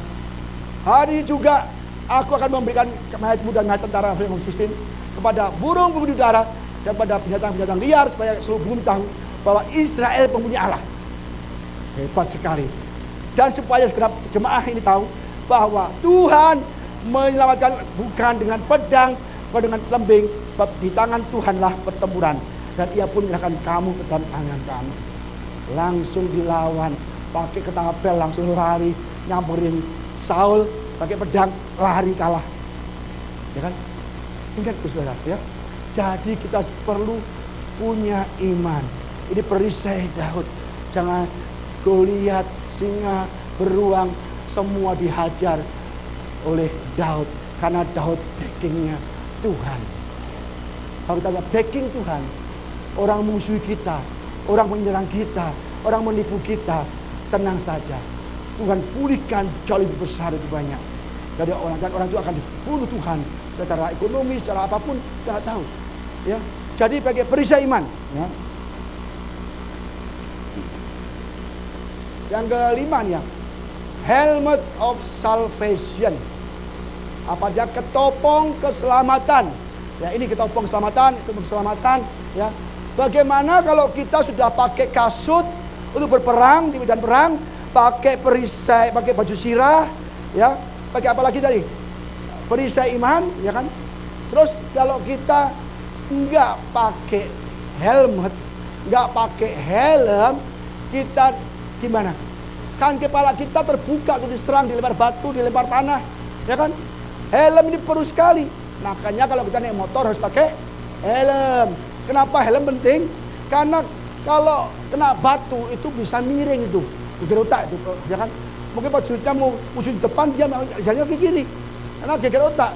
Hari juga aku akan memberikan mayatmu dan mayat tentara Freedom System kepada burung-burung di udara dan pada binatang-binatang liar supaya seluruh bumi tahu bahwa Israel punya Allah. Hebat sekali. Dan supaya segenap jemaah ini tahu bahwa Tuhan menyelamatkan bukan dengan pedang, bukan dengan lembing, di tangan Tuhanlah pertempuran. Dan ia pun menyerahkan kamu ke dalam tangan kamu. Langsung dilawan, pakai ketapel langsung lari, nyamperin Saul, pakai pedang, lari kalah. Ya kan? Ingat saudara ya. Jadi kita perlu punya iman. Ini perisai Daud. Jangan Goliat, singa, beruang, semua dihajar oleh Daud. Karena Daud backingnya Tuhan. Kalau kita backing Tuhan, orang musuh kita, orang menyerang kita, orang menipu kita, tenang saja. Tuhan pulihkan jauh lebih besar, lebih banyak. Jadi orang itu akan dibunuh Tuhan secara ekonomi, secara apapun, kita tahu. Ya, jadi pakai perisai iman. Ya. Yang kelima ya, helmet of salvation. Apa dia? Ketopong keselamatan. Ya, ini ketopong keselamatan, ketopong keselamatan. Ya, bagaimana kalau kita sudah pakai kasut untuk berperang di medan perang, pakai perisai, pakai baju sirah, ya, pakai apa lagi tadi? Perisai iman, ya kan? Terus kalau kita nggak pakai helmet, nggak pakai helm, kita gimana? Kan kepala kita terbuka, untuk diserang, dilempar batu, dilempar tanah, ya kan? Helm ini perlu sekali. Makanya kalau kita naik motor harus pakai helm. Kenapa helm penting? Karena kalau kena batu itu bisa miring itu, geger otak itu, ya kan? Mungkin prajuritnya mau musuh di depan, dia jalannya ke kiri, karena geger otak.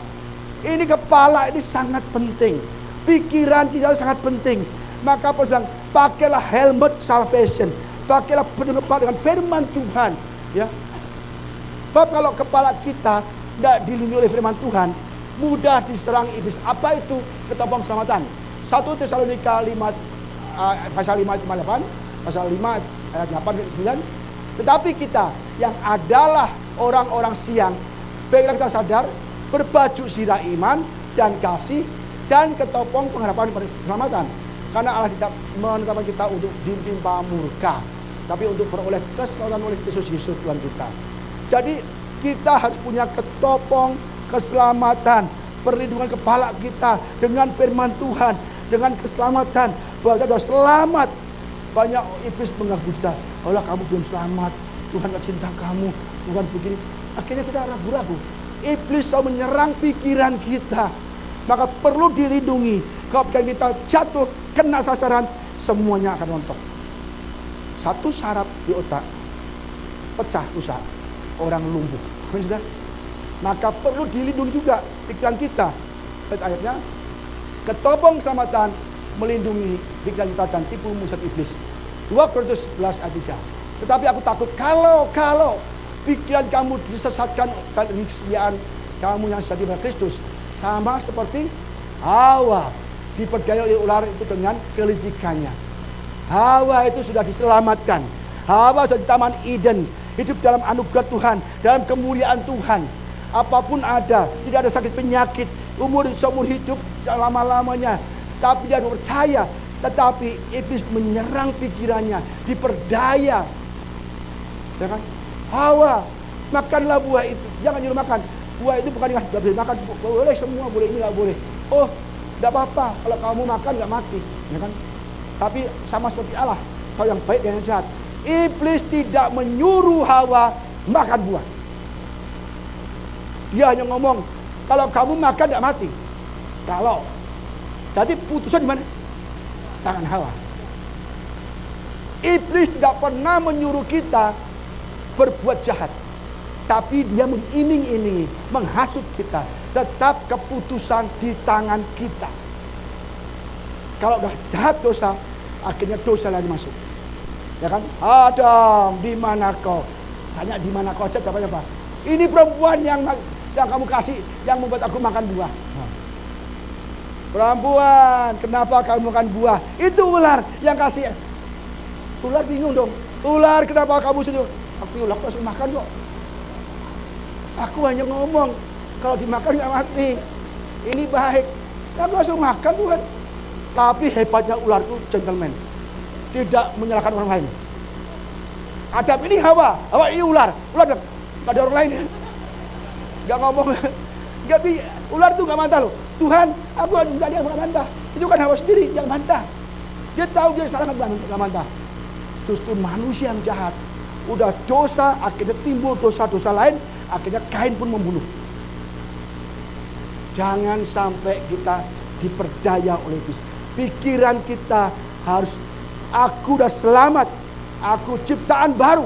Ini kepala ini sangat penting, pikiran kita sangat penting. Maka Paulus bilang, pakailah helmet salvation, pakailah benar-benar dengan firman Tuhan, ya. Sebab kalau kepala kita tidak dilindungi oleh firman Tuhan, mudah diserang iblis. Apa itu ketopong keselamatan? 1 Tesalonika 5 pasal 5 ayat 8, pasal 5 ayat 8 ke 9. Tetapi kita yang adalah orang-orang siang, baiklah kita sadar, berbaju sirah iman dan kasih dan ketopong pengharapan pada keselamatan. Karena Allah tidak menetapkan kita untuk ditimpa murka, tapi untuk beroleh keselamatan oleh Kristus Yesus Tuhan kita. Jadi kita harus punya ketopong keselamatan, perlindungan kepala kita dengan firman Tuhan, dengan keselamatan, bahwa kita sudah selamat. Banyak iblis mengganggu kita, Allah kamu belum selamat, Tuhan gak cinta kamu, Tuhan begini. Akhirnya kita ragu-ragu. Iblis selalu menyerang pikiran kita, maka perlu dilindungi. Kalau kita jatuh, kena sasaran, semuanya akan rontok. Satu saraf di otak pecah, rusak, orang lumpuh. Sudah? Maka perlu dilindungi juga pikiran kita. Ayatnya, ketopong keselamatan melindungi pikiran kita dan tipu musat iblis. 2 Korintus 11 ayat 3. Tetapi aku takut kalau pikiran kamu disesatkan dari kesetiaan kamu yang sejati pada Kristus, sama seperti Hawa diperdaya oleh ular itu dengan kelicikannya. Hawa itu sudah diselamatkan. Hawa sudah di Taman Eden, hidup dalam anugerah Tuhan, dalam kemuliaan Tuhan. Apapun ada, tidak ada sakit penyakit, seumur hidup lama-lamanya. Tapi dia percaya, tetapi iblis menyerang pikirannya, diperdaya. Ya kan? Hawa, makanlah buah itu, jangan nyuruh makan. Buah itu bukan yang tidak boleh makan, boleh semua, boleh ini nggak boleh. Oh, tidak apa-apa kalau kamu makan nggak mati, ya kan? Tapi sama seperti Allah, kau yang baik dan yang jahat. Iblis tidak menyuruh Hawa makan buah. Dia hanya ngomong, kalau kamu makan nggak mati. Kalau, jadi putusan di mana? Tangan Hawa. Iblis tidak pernah menyuruh kita berbuat jahat, tapi dia mengiming-imingi, menghasut kita. Tetap keputusan di tangan kita. Kalau udah jahat dosa, akhirnya dosa lagi masuk. Ya kan? Adam, di mana kau? Tanya di mana kau aja, jawabannya apa? Ini perempuan yang kamu kasih, yang membuat aku makan buah. Perempuan, kenapa kamu makan buah? Itu ular yang kasih. Ular bingung dong. Ular, kenapa kamu setuju? Aku ular langsung makan kok. Aku hanya ngomong, kalau dimakan nggak mati. Ini baik. Aku langsung makan Tuhan. Tapi hebatnya ular itu gentleman. Tidak menyalahkan orang lain. Adam ini Hawa ini ular. Ular bilang, nggak ada orang lain. Nggak ngomong. Ular itu nggak bantah loh. Tuhan, aku nggak dia nggak bantah. Itu kan Hawa sendiri yang bantah. Dia tahu dia salah nggak bantah. Justru manusia yang jahat. Udah dosa, akhirnya timbul dosa-dosa lain. Akhirnya Kain pun membunuh. Jangan sampai kita diperdaya oleh iblis. Pikiran kita harus, aku udah selamat, aku ciptaan baru.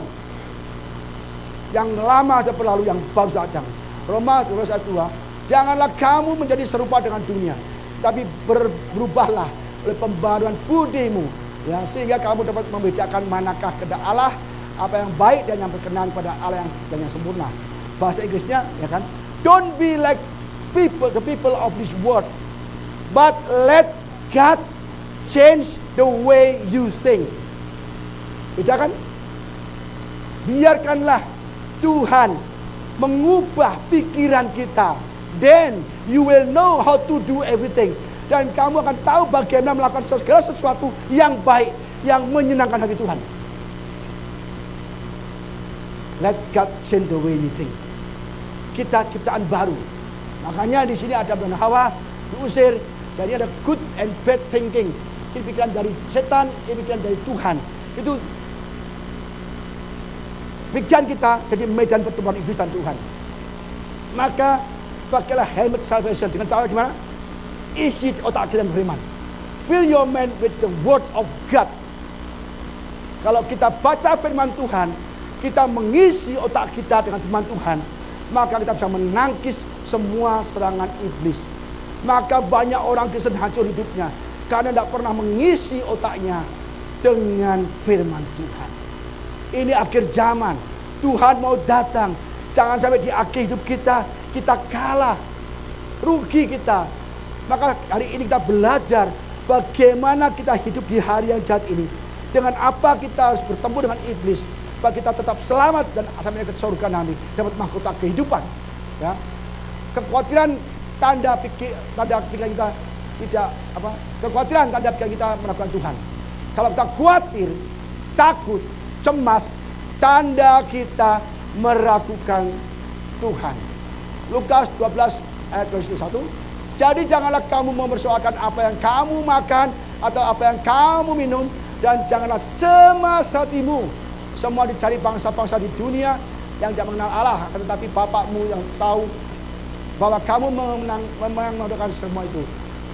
Yang lama sudah berlalu, yang baru sudah datang. Roma 12 ayat 2. Janganlah kamu menjadi serupa dengan dunia, tapi berubahlah oleh pembaruan budimu, ya, sehingga kamu dapat membedakan manakah kehendak Allah, apa yang baik dan yang berkenan pada Allah dan yang sempurna. Bahasa Inggrisnya, ya kan? Don't be like the people of this world, but let God change the way you think. Beda kan? Biarkanlah Tuhan mengubah pikiran kita. Then you will know how to do everything. Dan kamu akan tahu bagaimana melakukan segala sesuatu yang baik, yang menyenangkan hati Tuhan. Let God change the way you think. Kita ciptaan baru. Makanya di sini ada Adam dan Hawa diusir. Dan ini ada good and bad thinking. Ini pikiran dari setan, ini pikiran dari Tuhan. Itu pikiran kita jadi medan pertemuan iblis dan Tuhan. Maka pakailah helmet salvation. Dengan cara gimana? Isi otak kita dengan firman. Fill your mind with the word of God. Kalau kita baca firman Tuhan, kita mengisi otak kita dengan firman Tuhan, maka kita bisa menangkis semua serangan iblis. Maka banyak orang Kristen hancur hidupnya karena tidak pernah mengisi otaknya dengan firman Tuhan. Ini akhir zaman. Tuhan mau datang. Jangan sampai di akhir hidup kita kalah, rugi kita. Maka hari ini kita belajar bagaimana kita hidup di hari yang jahat ini. Dengan apa kita harus bertemu dengan iblis, supaya kita tetap selamat dan sampai ke surga nanti, dapat mahkota kehidupan. Ya. Kekhawatiran tanda pikiran kita tidak kekhawatiran tanda pikiran kita meragukan Tuhan. Kalau kita khawatir, takut, cemas, tanda kita meragukan Tuhan. Lukas 12 ayat 21. Jadi janganlah kamu mempersoalkan apa yang kamu makan atau apa yang kamu minum, dan janganlah cemas hatimu. Semua dicari bangsa-bangsa di dunia yang tidak mengenal Allah, tetapi Bapakmu yang tahu bahwa kamu menanggung semua itu.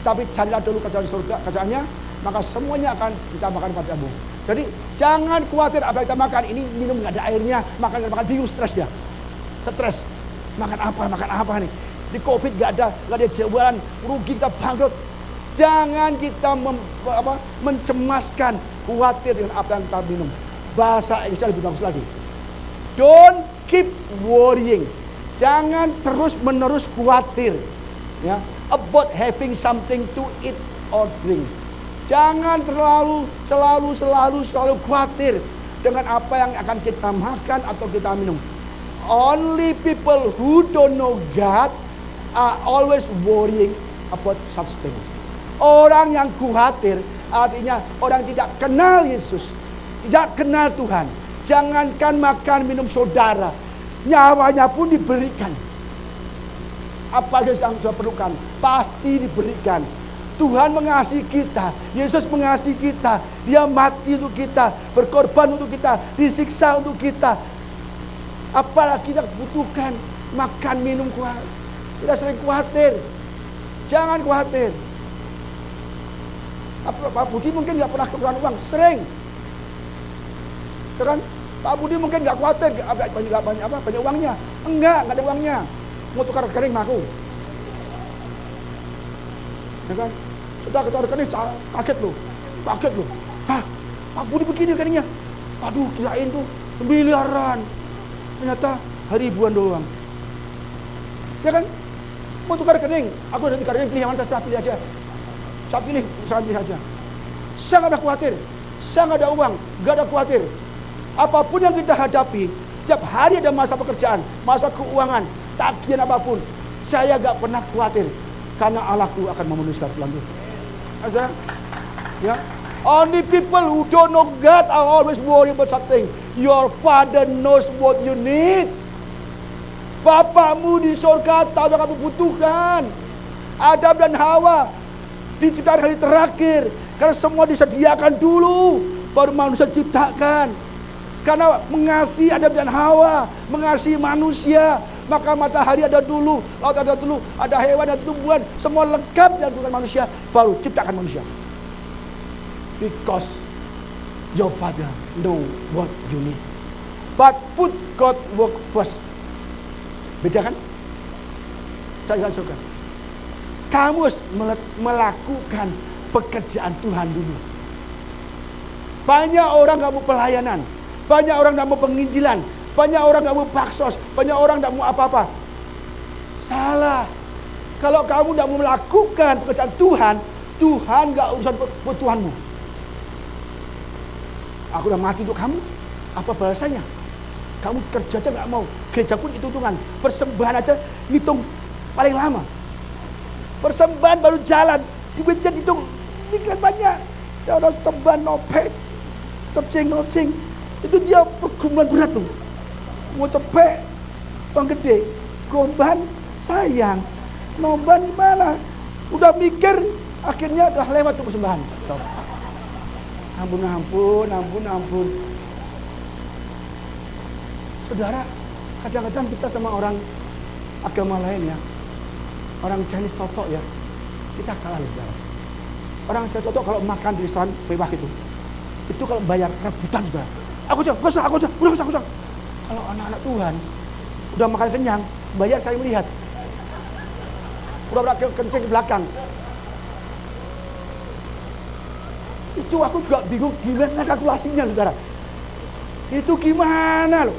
Tapi carilah dulu kerajaan surga, kerajaannya, maka semuanya akan ditambahkan padamu. Jadi jangan khawatir apa yang kita makan. Ini minum nggak ada airnya, makan bingung, stres dia. Stres. Makan apa nih? Di COVID nggak ada jualan, rugi, kita bangkrut. Jangan kita mencemaskan, khawatir dengan apa yang kita minum. Bahasa Inggrisnya lebih bagus lagi. Don't keep worrying. Jangan terus-menerus khawatir, ya, about having something to eat or drink. Jangan selalu khawatir dengan apa yang akan kita makan atau kita minum. Only people who don't know God are always worrying about such things. Orang yang khawatir artinya orang tidak kenal Yesus, tidak kenal Tuhan. Jangankan makan minum saudara, nyawanya pun diberikan. Apa yang kita perlukan pasti diberikan. Tuhan mengasihi kita, Yesus mengasihi kita, Dia mati untuk kita, berkorban untuk kita, disiksa untuk kita. Apalagi kita butuhkan makan minum, kita sering khawatir. Jangan khawatir. Pak Budi mungkin nggak pernah kekurangan uang, sering. Kan? Pak Budi mungkin nggak khawatir banyak uangnya, Enggak ada uangnya. Mau tukar rekening sama aku. Ya kan? Sudah tukar rekening, kaget loh. Hah? Pak Budi begini rekeningnya. Aduh, kirain tuh miliaran. Ternyata ribuan doang. Ya kan? Mau tukar rekening, aku udah tukar rekening, pilih yang mana terserah, pilih aja. Saya pilih aja. Saya nggak ada khawatir. Saya nggak ada uang, nggak ada khawatir. Apapun yang kita hadapi, setiap hari ada masa pekerjaan, masa keuangan, tagihan apapun, saya nggak pernah khawatir karena Allahku akan memenuhi segala kebutuhan. Ada? Ya. Only people who don't know God are always worried about something. Your Father knows what you need. Bapakmu di surga tahu yang kamu butuhkan. Adam dan Hawa diciptakan hari terakhir karena semua disediakan dulu baru manusia diciptakan. Karena mengasihi Adam dan Hawa, mengasihi manusia, maka matahari ada dulu, laut ada dulu, ada hewan, ada tumbuhan, semua lengkap yang bukan manusia, baru ciptakan manusia. Because your Father know what you need. But put God work first. Beda kan? Saya suka. Kamu harus melakukan pekerjaan Tuhan dulu. Banyak orang gak mau pelayanan, banyak orang gak mau penginjilan, banyak orang gak mau baksos, banyak orang gak mau apa-apa. Salah. Kalau kamu gak mau melakukan pekerjaan Tuhan, Tuhan gak urusan kebutuhanmu. Aku udah mati untuk kamu, apa balasannya? Kamu kerja aja gak mau, gereja pun hitung-hitungan, persembahan aja hitung paling lama. Persembahan baru jalan, duitnya hitung, pikiran banyak. Ya orang sembahan nopek, cacing, itu dia pergumulan berat tuh. Mau cepet, bang gede, gomban sayang, noban gimana? Udah mikir, akhirnya udah lewat tuh persembahan. Ampun. Saudara, kadang-kadang kita sama orang agama lain ya, orang Chinese totok ya, kita kalah loh saudara. Orang Chinese totok kalau makan di restoran mewah itu kalau bayar rebutan saudara. Aku usah. Kalau anak-anak Tuhan udah makan kenyang, bayar saling melihat. Udah kencing di belakang. Itu aku juga bingung gimana kalkulasinya saudara. Itu gimana loh?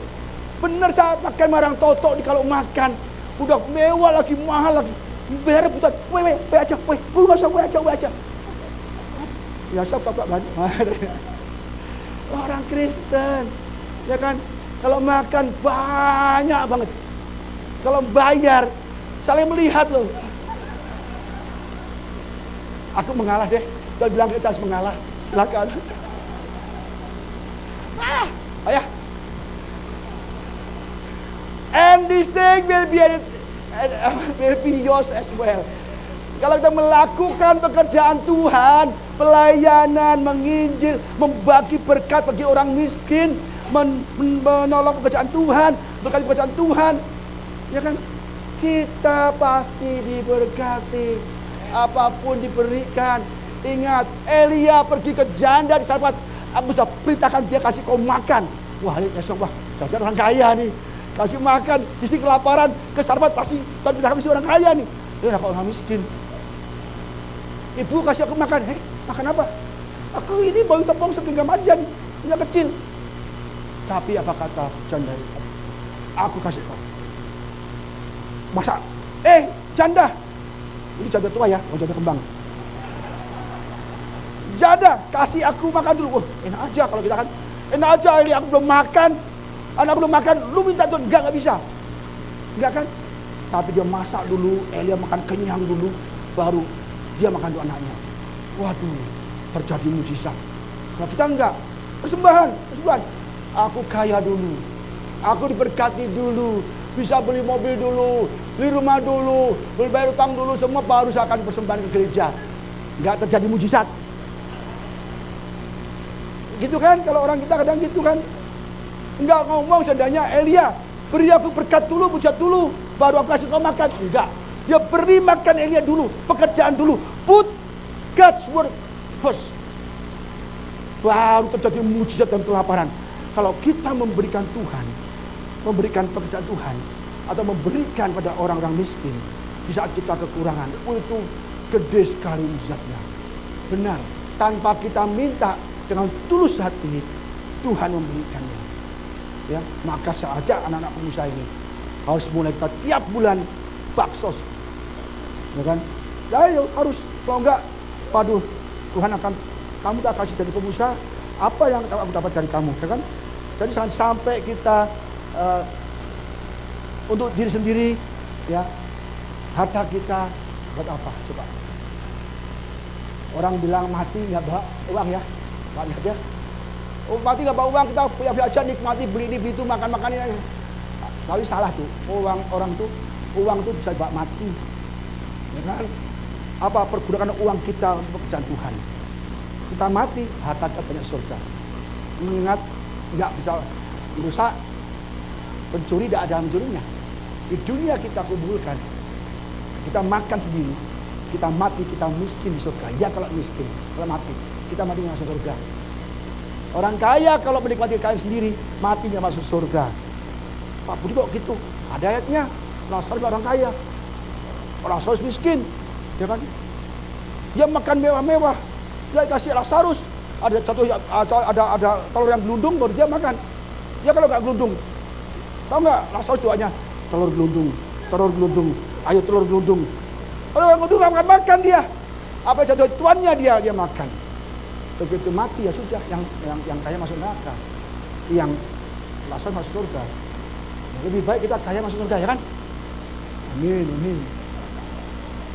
Bener saya makan barang totok di kalau makan udah mewah lagi, mahal lagi, bayar rebutan. Weh aja, nggak usah, weh aja. Ya siapa kan? Orang Kristen, ya kan? Kalau makan banyak banget, kalau bayar saling melihat loh. Aku mengalah deh. Kita bilang kita harus mengalah. Silakan. Ayah. And this thing will be yours as well. Kalau kita melakukan pekerjaan Tuhan, pelayanan, menginjil, membagi berkat bagi orang miskin, menolong pekerjaan Tuhan, berkat pekerjaan Tuhan, ya kan? Kita pasti diberkati. Apapun diberikan. Ingat, Elia pergi ke janda di Sarfat. Aku sudah perintahkan dia kasih kau makan. Wah, besok jangan orang kaya nih. Kasih makan, istri kelaparan, ke Sarfat pasti Tuhan perintahkan istri orang kaya nih. Kalau orang miskin. Ibu kasih aku makan. Makan apa? Aku ini baru tepung segenggam aja nih. Ini kecil. Tapi apa kata janda itu? Aku kasih kau. Masa? Janda. Ini janda tua ya, janda kembang. Janda, kasih aku makan dulu. Enak aja kalau kita kan. Enak aja, ini aku belum makan. Anak belum makan, lu minta tuh. Enggak bisa. Enggak kan? Tapi dia masak dulu, Elia makan kenyang dulu, baru dia makan untuk anaknya. Waduh, terjadi mujizat. Kalau kita enggak, persembahan. Aku kaya dulu, aku diberkati dulu, bisa beli mobil dulu, beli rumah dulu, beli bayar utang dulu, semua baru saya akan persembahan ke gereja. Enggak terjadi mujizat. Gitu kan, kalau orang kita kadang gitu kan. Enggak ngomong jandanya, Elia, beri aku berkat dulu, mujizat dulu, baru aku kasih kau makan. Enggak. Dia beri makan Elia dulu, pekerjaan dulu. Put God's word first. Baru terjadi mujizat dan kelaparan. Kalau kita memberikan Tuhan, memberikan pekerjaan Tuhan, atau memberikan pada orang-orang miskin di saat kita kekurangan. Itu gede sekali mujizatnya. Benar, tanpa kita minta dengan tulus hati, Tuhan memberikannya. Ya, maka saya ajak anak-anak pengusaha ini harus mulai kita tiap bulan baksos, ya kan? Ayo harus, kalau enggak, waduh, Tuhan akan, kamu tak kasih jadi pengusaha, apa yang aku dapat dari kamu, ya kan? Jadi jangan sampai kita untuk diri sendiri, ya, harta kita buat apa? Coba. Orang bilang mati nggak bawa uang ya, nggak lihat ya. Oh, mati nggak bawa uang, kita punya aja nikmati, beli ini, beli itu, makan ini. Tapi salah tuh, uang tuh bisa bawa mati, ya kan? Apa pergunakan uang kita untuk pekerjaan Tuhan? Kita mati, harta kita banyak surga. Ingat, nggak bisa merusak, pencuri tidak ada mencurinya. Di dunia kita kumpulkan, kita makan sendiri, kita mati, kita miskin di surga. Ya kalau miskin, kalau mati, kita mati masuk surga. Orang kaya kalau menikmati kaya sendiri, matinya masuk surga. Pak Budi kok gitu? Ada ayatnya, Lazarus orang kaya, Lazarus miskin, ya kan? Dia makan mewah-mewah, dia kasih Lazarus. Ada telur yang gelundung baru dia makan. Ya kalau nggak gelundung, tahu nggak Lazarus doanya? Telur gelundung, ayo telur gelundung. Kalau yang gelundung nggak makan dia, apa jatuh tuannya dia makan. Begitu mati ya sudah, yang kaya masuk neraka, yang Lazarus masuk surga. Lebih baik kita kaya masuk surga, ya kan? Amin, amin.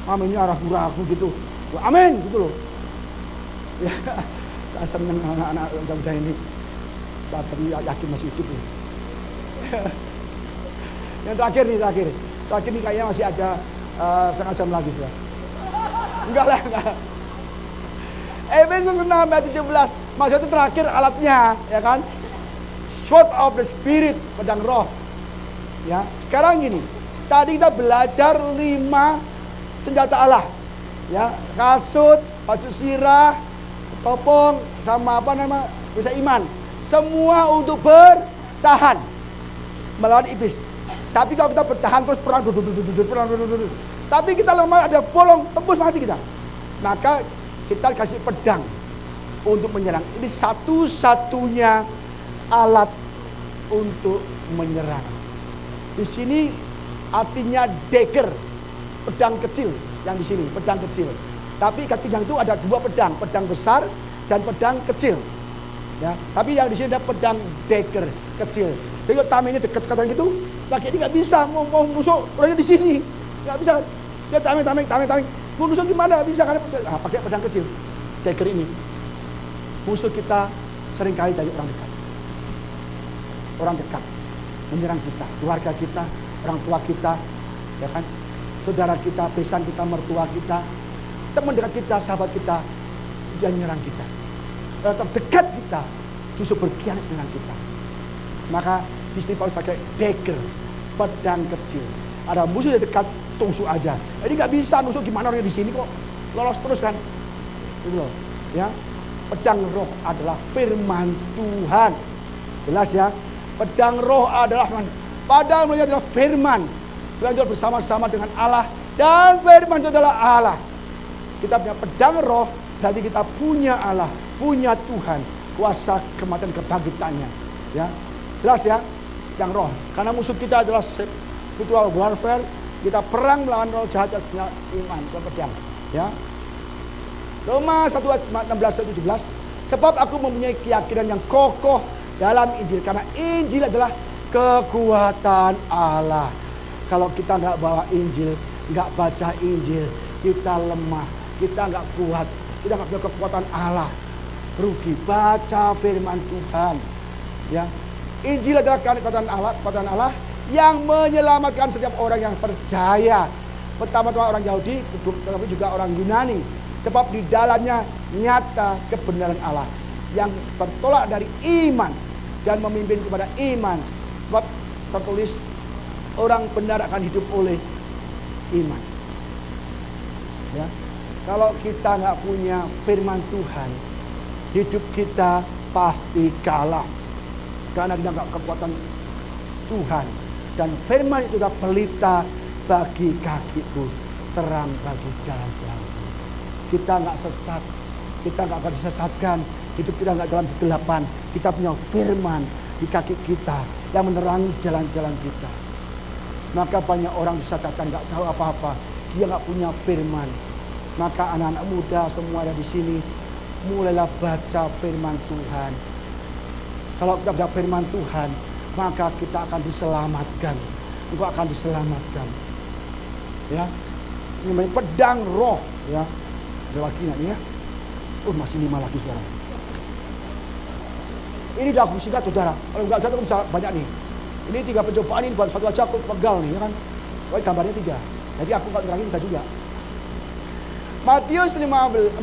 Aminnya arah ragu gitu. Amin, gitu loh. Ya, saya senang anak-anak muda ini. Saya yakin masih hidup ya. Yang terakhir nih kayaknya masih ada setengah jam lagi sudah. Enggak lah. Efesus 6 ayat 17. Maksudnya terakhir alatnya, ya kan? Sword of the Spirit, pedang roh. Ya, sekarang gini, tadi kita belajar 5 senjata Allah, ya, kasut, baju sirah, topong, sama bisa iman, semua untuk bertahan melawan iblis. Tapi kalau kita bertahan terus perang, tapi kita lemah, ada bolong, tembus mati kita, maka kita kasih pedang untuk menyerang. Ini satu-satunya alat untuk menyerang. Di sini artinya dagger, pedang kecil yang di sini, pedang kecil. Tapi pedang itu ada 2 pedang, pedang besar dan pedang kecil. Ya, tapi yang di sini ada pedang dagger kecil. Jadi kalau tamengnya dekat-dekatan gitu, lagi ini nggak bisa mau nusuk orangnya di sini, nggak bisa. Dia tameng, mau nusuk gimana? Bisa karena pakai pedang kecil, dagger ini. Musuh kita seringkali dari orang dekat. Menyerang kita, keluarga kita, orang tua kita, ya kan, saudara kita, besan kita, mertua kita, teman dekat kita, sahabat kita, dia menyerang kita. Terdekat kita justru berkhianat dengan kita. Maka di sini Paulus pakai dagger, pedang kecil. Ada musuh yang dekat, tusuk aja. Jadi nggak bisa nusuk, gimana orangnya di sini kok lolos terus kan? Gitu loh, ya. Pedang roh adalah firman Tuhan, jelas ya. Pedang roh adalah pedang adalah firman. Belajar bersama-sama dengan Allah, dan firman itu adalah Allah. Kita punya pedang roh, berarti kita punya Allah, punya Tuhan, kuasa kematian kebangkitannya. Ya, jelas ya, pedang roh. Karena musuh kita adalah spiritual warfare. Kita perang melawan roh jahat yang punya iman, bukan pedang. Ya. Roma 1 ayat 16-17. Sebab aku mempunyai keyakinan yang kokoh dalam Injil, karena Injil adalah kekuatan Allah. Kalau kita nggak bawa Injil, nggak baca Injil, kita lemah, kita nggak kuat, kita nggak punya kekuatan Allah, rugi. Baca firman Tuhan, ya. Injil adalah kekuatan Allah yang menyelamatkan setiap orang yang percaya, pertama-tama orang Yahudi, tetapi juga orang Yunani. Sebab di dalamnya nyata kebenaran Allah yang bertolak dari iman dan memimpin kepada iman. Sebab tertulis, orang benar akan hidup oleh iman. Ya, kalau kita nggak punya firman Tuhan, hidup kita pasti kalah. Karena kita nggak kekuatan Tuhan. Dan firman itu adalah pelita bagi kakiku, terang bagi jalan-jalanku. Kita nggak sesat, kita nggak akan disesatkan, hidup kita nggak dalam kegelapan. Kita punya firman di kaki kita yang menerangi jalan-jalan kita. Maka banyak orang disesatkan nggak tahu apa-apa, dia nggak punya firman. Maka anak-anak muda semua ada di sini, mulailah baca firman Tuhan. Kalau kita baca firman Tuhan, maka kita akan diselamatkan. Engkau akan diselamatkan. Ya, ini namanya pedang roh. Ya, ada lagi nggak ya? Oh, masih 5 lagi saudara. Ini dagu singkat saudara. Kalau nggak ada bisa banyak nih. Ini 3 pencobaan ini buat satu aja aku pegal nih, ya kan? Kalau gambarnya 3. Jadi aku nggak terangin bisa juga. Matius 4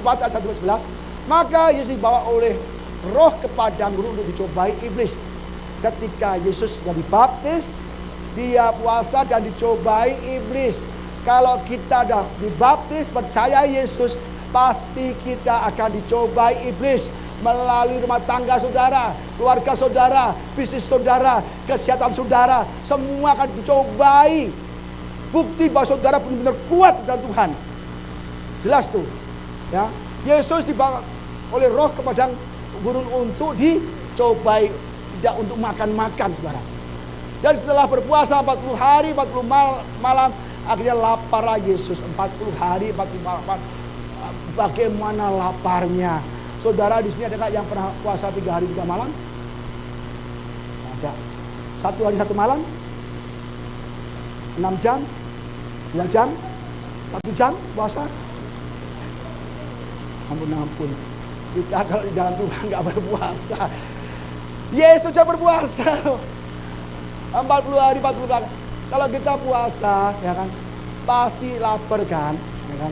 ayat 1-11. Maka Yesus dibawa oleh roh ke padang gurun untuk dicobai iblis. Ketika Yesus sudah dibaptis, dia puasa dan dicobai iblis. Kalau kita dah dibaptis, percaya Yesus, pasti kita akan dicobai iblis. Melalui rumah tangga saudara, keluarga saudara, bisnis saudara, kesehatan saudara, semua akan dicobai. Bukti bahwa saudara benar-benar kuat dalam Tuhan. Jelas tuh. Ya, Yesus dibawa oleh roh ke padang gurun untuk dicobai, tidak untuk makan-makan saudara. Dan setelah berpuasa 40 hari 40 malam, akhirnya lapar Yesus 40 hari 40 malam. Bagaimana laparnya? Saudara di sini ada nggak yang pernah puasa 3 hari 3 malam? Ada. 1 hari 1 malam? 6 jam? 9 jam? 1 jam puasa? Ampun. Kita kalau di dalam Tuhan nggak berpuasa. Yesus saja berpuasa. 40 hari 40 malam. Kalau kita puasa, ya kan, pasti lapar kan, ya kan?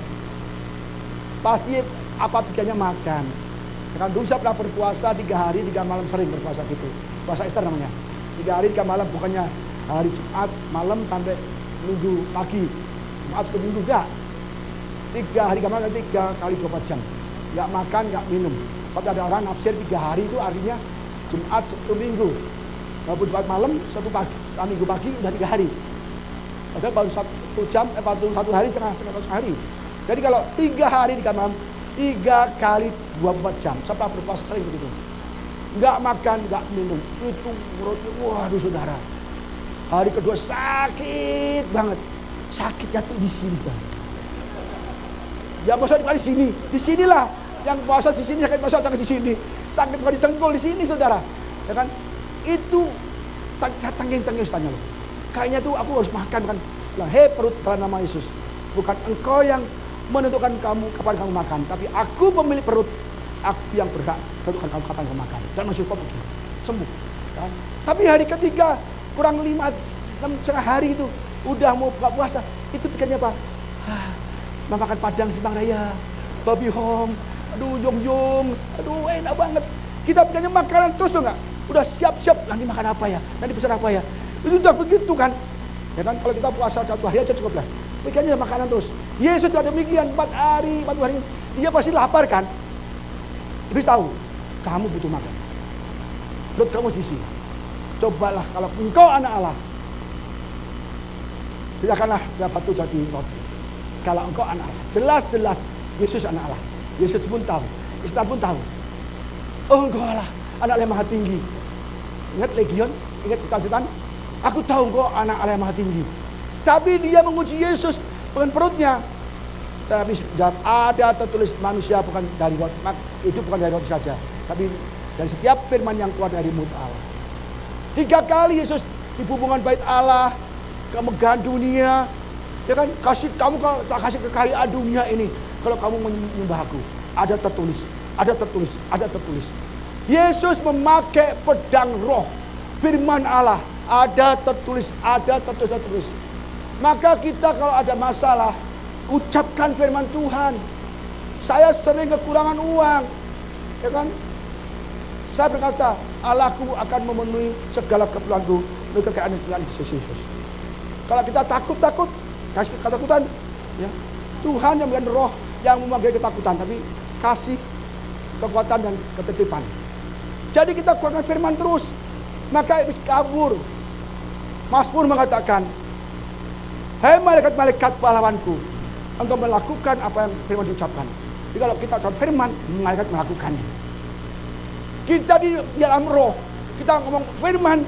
Pasti apa pikirnya makan. Ya kan, dulu saya pernah berpuasa 3 hari 3 malam, sering berpuasa gitu. Puasa Ester namanya. 3 hari 3 malam, bukannya hari Jumat malam sampai Minggu pagi. Jumat ke Minggu enggak. 3 hari 3 malam, 3 kali 24 jam. Enggak makan, enggak minum. Kalau ada orang nafsir 3 hari itu artinya Jumat, Sabtu, Minggu. Walaupun Jumat malam, Sabtu pagi, Minggu pagi udah 3 hari. Padahal baru 1 jam, 1 hari setengah hari. Jadi kalau 3 hari 3 malam, 3 kali 24 jam. Saya pernah berpuasa sering begitu. Enggak makan, enggak minum. Itu perutnya, waduh saudara. Hari kedua sakit banget. Sakitnya tuh di sini kan. Ya puasa di sini, di sinilah. Yang puasa di sini sakit, puasa sakit di sini. Sakit bukan di tengkul, di sini saudara. Ya kan? Itu tanggung-tanggung tanya loh. Kayaknya tuh aku harus makan kan. Lah, hei perut, dalam nama Yesus. Bukan engkau yang menentukan kamu kapan kamu makan, tapi aku pemilik perut. Aku yang berhak menentukan kamu kapan kamu makan. Dan masuk kau pergi, sembuh. Kan? Tapi hari ketiga kurang 5,5 hari itu udah mau buka puasa. Itu pikirnya apa? Mau makan padang Simpang Raya, babi hong, aduh yong, aduh enak banget. Kita pikirnya makanan terus tuh nggak? Udah siap-siap nanti makan apa ya? Nanti pesan apa ya? Itu udah begitu kan? Ya kan, kalau kita puasa 1 hari aja cukup lah. Pikirnya makanan terus. Yesus tidak demikian, 4 hari. Dia pasti lapar kan? Iblis tahu, kamu butuh makan. Perut kamu diisi. Cobalah kalau engkau anak Allah. Silakanlah batu jadi roti. Kalau engkau anak Allah. Jelas-jelas Yesus anak Allah. Yesus pun tahu. Islam pun tahu. Oh engkau Allah, anak Allah yang maha tinggi. Ingat legion? Ingat setan-setan? Aku tahu engkau anak Allah yang maha tinggi. Tapi dia menguji Yesus dengan perutnya. Tapi ada tertulis manusia bukan dari roti. Itu bukan dari roti saja. Tapi dari setiap firman yang keluar dari mulut Allah. 3 kali Yesus di hubungan bait Allah. Kemegahan dunia. Ya kan? Kamu kasih kekayaan dunia ini. Kalau kamu menyembah aku. Ada tertulis. Ada tertulis. Ada tertulis. Yesus memakai pedang roh. Firman Allah. Ada tertulis. Ada tertulis. Maka kita kalau ada masalah, ucapkan firman Tuhan. Saya sering kekurangan uang, ya kan? Saya berkata, Allahku akan memenuhi segala keperluanku dengan kekayaan Tuhan Yesus. Kalau kita takut, kasih ketakutan, ya. Tuhan yang memberikan roh yang memakai ketakutan, tapi kasih kekuatan dan ketertiban. Jadi kita kuatkan firman terus, maka iblis kabur. Mazmur mengatakan, hai malaikat-malaikat pahlawanku, engkau melakukan apa yang firman diucapkan. Jadi kalau kita ucap firman, malaikat melakukannya. Kita di dalam roh, kita ngomong firman,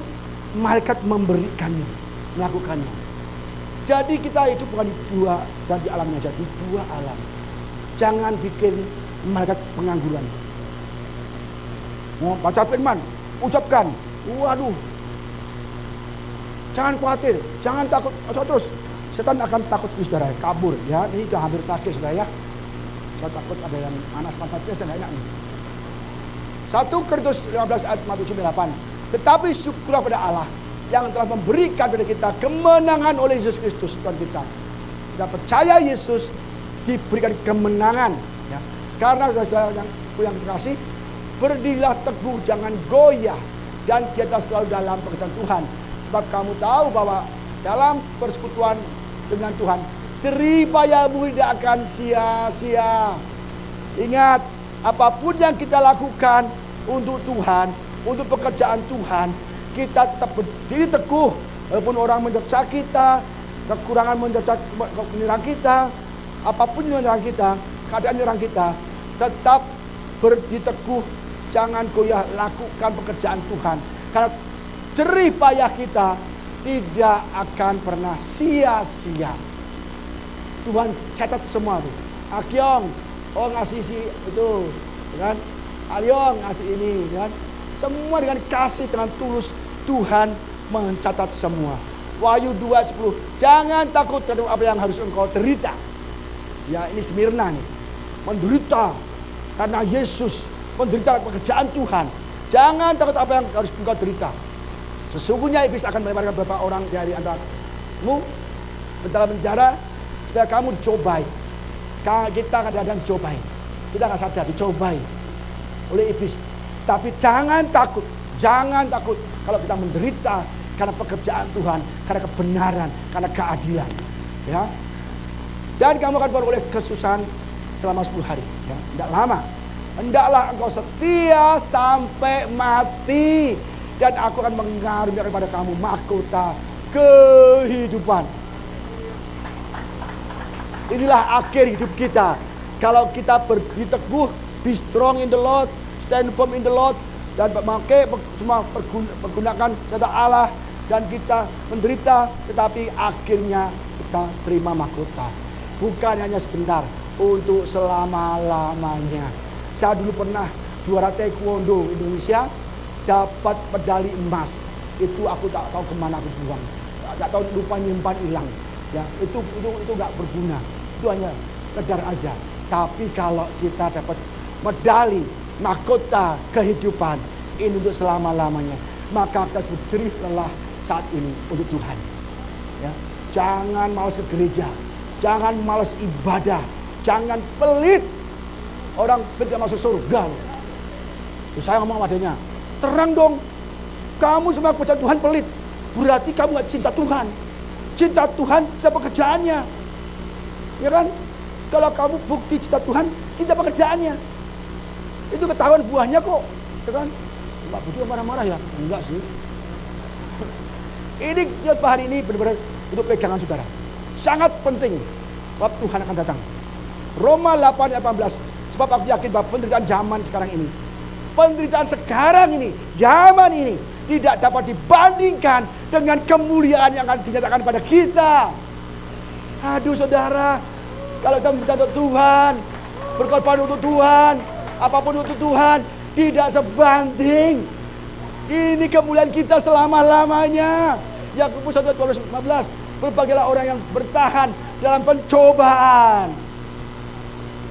malaikat memberikannya, melakukannya. Jadi kita hidup bukan di dua dan di alamnya saja, di dua alam. Jangan bikin malaikat pengangguran. Mau baca firman, ucapkan. Waduh. Jangan khawatir, jangan takut terus. Setan akan takut saudara, kabur ya. Ini sudah hampir terakhir saudara ya. Saya takut ada yang panas pantatnya, saya nggak enak nih. 1 Korintus 15 ayat 7-8. Tetapi syukurlah pada Allah yang telah memberikan kepada kita kemenangan oleh Yesus Kristus Tuhan kita. Kita percaya Yesus diberikan kemenangan ya. Karena saudara yang terkasih, berdirilah teguh, jangan goyah, dan kita selalu dalam pekerjaan Tuhan. Sebab kamu tahu bahwa dalam persekutuan dengan Tuhan, jerih payahmu tidak akan sia-sia. Ingat, apapun yang kita lakukan untuk Tuhan, untuk pekerjaan Tuhan, kita tetap berdiri teguh. Walaupun orang mencerca kita, kekurangan menyerang kita, apapun yang menyerang kita, keadaan menyerang kita, tetap berdiri teguh. Jangan goyah, lakukan pekerjaan Tuhan. Karena jerih payah kita tidak akan pernah sia-sia. Tuhan catat semua tuh. Akyong, oh ngasih si itu, kan? Alyong ngasih ini, kan? Semua dengan kasih, dengan tulus. Tuhan mencatat semua. Wahyu 2:10. Jangan takut terhadap apa yang harus engkau derita. Ya, ini Smyrna nih. Menderita karena Yesus, menderita pekerjaan Tuhan. Jangan takut apa yang harus engkau derita. Sesungguhnya iblis akan melemparkan beberapa orang dari antaramu ke dalam penjara supaya kamu dicobai. Kita kadang-kadang dicobai. Kita nggak sadar dicobai oleh iblis. Tapi jangan takut. Jangan takut kalau kita menderita karena pekerjaan Tuhan, karena kebenaran, karena keadilan. Ya. Dan kamu akan beroleh kesusahan selama 10 hari. Ya. Tidak lama. Hendaklah engkau setia sampai mati. Dan aku akan mengaruniakan kepada kamu mahkota kehidupan. Inilah akhir hidup kita. Kalau kita berdiri teguh, be strong in the Lord, stand firm in the Lord, dan memakai semua pergunakan kata Allah, dan kita menderita, tetapi akhirnya kita terima mahkota. Bukan hanya sebentar, untuk selama-lamanya. Saya dulu pernah juara taekwondo Indonesia, dapat medali emas. Itu aku tak tahu kemana aku buang, tak tahu, lupa nyimpan, hilang. Ya, itu nggak berguna. Itu hanya sekedar aja. Tapi kalau kita dapat medali mahkota kehidupan ini untuk selama-lamanya, maka kita berjerih lelah saat ini untuk Tuhan. Ya, jangan malas ke gereja, jangan malas ibadah, jangan pelit. Orang pelit gak masuk surga. Saya ngomong padanya, terang dong. Kamu semua pekerjaan Tuhan pelit, berarti kamu gak cinta Tuhan. Cinta Tuhan, cinta pekerjaannya. Ya kan? Kalau kamu bukti cinta Tuhan, cinta pekerjaannya, itu ketahuan buahnya kok. Ya kan? Pak Budi marah-marah ya? Enggak sih. Ini hari ini benar-benar untuk pegangan saudara. Sangat penting. Sebab Tuhan akan datang. Roma 8 ayat 18. Sebab aku yakin bahwa penderitaan zaman sekarang ini, penderitaan sekarang ini, zaman ini, tidak dapat dibandingkan dengan kemuliaan yang akan dinyatakan pada kita. Aduh saudara, kalau kita minta untuk Tuhan, berkorban untuk Tuhan, apapun untuk Tuhan, tidak sebanding. Ini kemuliaan kita selama-lamanya. Yakobus 1:15. Berbagailah orang yang bertahan dalam pencobaan.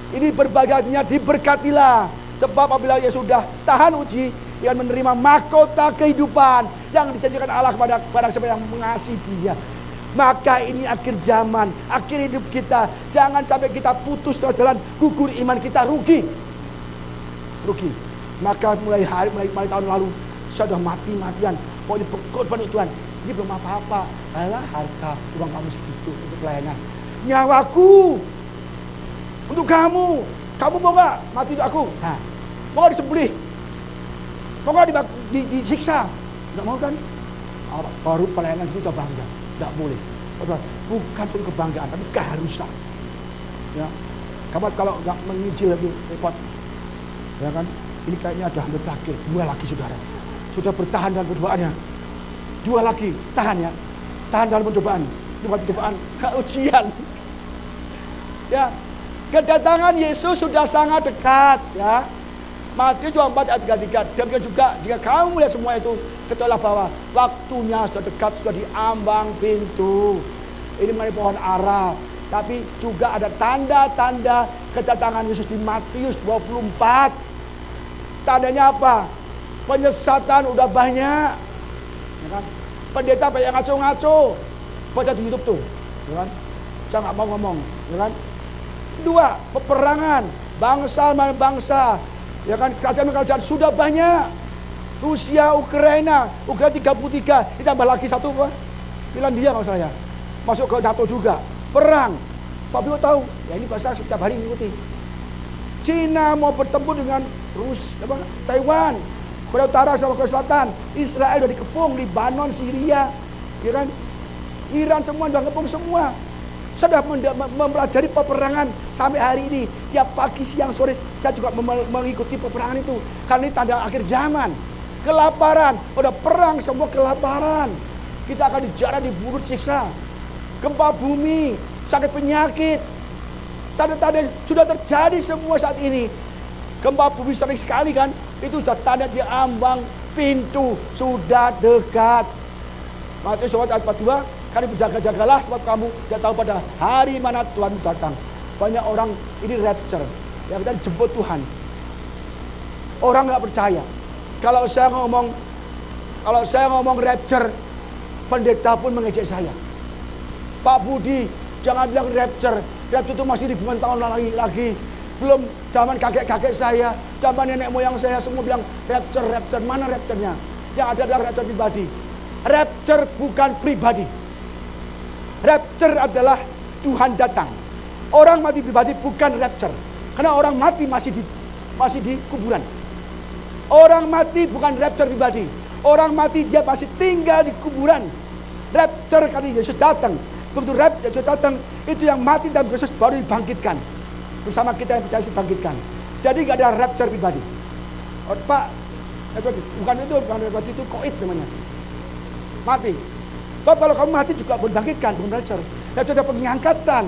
Ini berbagai artinya diberkatilah. Sebab apabila ia sudah tahan uji, dia akan menerima mahkota kehidupan yang dijanjikan Allah kepada barang siapa yang mengasihi Dia. Maka ini akhir zaman, akhir hidup kita. Jangan sampai kita putus terus jalan, gugur iman kita, rugi. Maka mulai tahun lalu saya sudah mati-matian. Pokoknya berkorban untuk Tuhan. Ini belum apa-apa. Alah, harta uang kamu segitu untuk pelayanan. Nyawaku untuk kamu. Kamu mau gak mati untuk aku? Nah, mau gak disembelih? Mau gak disiksa? Gak mau kan? Baru pelayanan kita bangga. Tidak boleh. Bukan untuk kebanggaan, tapi keharusan. Ya, kamu kalau nggak menginjil lagi repot. Ya kan? Ini kayaknya ada hampir terakhir. 2 lagi saudara. Sudah bertahan dalam percobaannya. 2 lagi, tahan ya. Tahan dalam pencobaan. Bukan pencobaan, ujian. Ya, kedatangan Yesus sudah sangat dekat. Ya, Matius 24 ayat 33. Demikian juga jika kamu melihat semua itu, ketahuilah bahwa waktunya sudah dekat, sudah di ambang pintu. Ini mengenai pohon ara. Tapi juga ada tanda-tanda kedatangan Yesus di Matius 24. Tandanya apa? Penyesatan udah banyak. Ya kan? Pendeta banyak ngaco-ngaco. Baca di YouTube tuh. Ya kan? Saya nggak mau ngomong. Ya kan? 2, peperangan. Bangsa melawan bangsa. Ya kan? Kerajaan-kerajaan sudah banyak. Rusia, Ukraina 33. Ditambah lagi 1 apa? Finlandia kalau saya. Masuk ke NATO juga. Perang. Pak Bimo tahu. Ya ini bahasa setiap hari mengikuti. Cina mau bertempur dengan Taiwan, Korea Utara sama Korea Selatan. Israel udah dikepung, Lebanon, Syria, ya kan? Iran semua udah ngepung semua. Saya sudah mempelajari peperangan sampai hari ini. Tiap pagi, siang, sore saya juga mengikuti peperangan itu. Karena ini tanda akhir zaman. Kelaparan, udah perang semua kelaparan. Kita akan dijarah, diburu, siksa. Gempa bumi, sakit penyakit. Tanda-tanda sudah terjadi semua saat ini. Gempa bumi sering sekali kan. Itu sudah tanda di ambang pintu. Sudah dekat. Matius 24 ayat 42. Kali berjaga-jagalah sebab kamu tidak tahu pada hari mana Tuhan datang. Banyak orang ini rapture. Yang kita dijemput Tuhan. Orang nggak percaya. Kalau saya ngomong rapture, pendeta pun mengejek saya. Pak Budi, jangan bilang rapture. Rapture itu masih ribuan tahun lagi. Belum zaman kakek-kakek saya, zaman nenek moyang saya semua bilang rapture. Mana rapture-nya? Yang ada adalah rapture pribadi. Rapture bukan pribadi. Rapture adalah Tuhan datang. Orang mati pribadi bukan rapture. Karena orang mati masih di kuburan. Orang mati bukan rapture pribadi. Orang mati dia masih tinggal di kuburan. Rapture kali Yesus datang. Begitu Yesus datang, itu yang mati dalam Kristus baru dibangkitkan. Bersama kita yang percaya dibangkitkan. Jadi gak ada rapture pribadi. Pak, bukan itu koit namanya. Mati. Pak, kalau kamu mati juga dibangkitkan, bukan rapture. Rapture ada pengangkatan.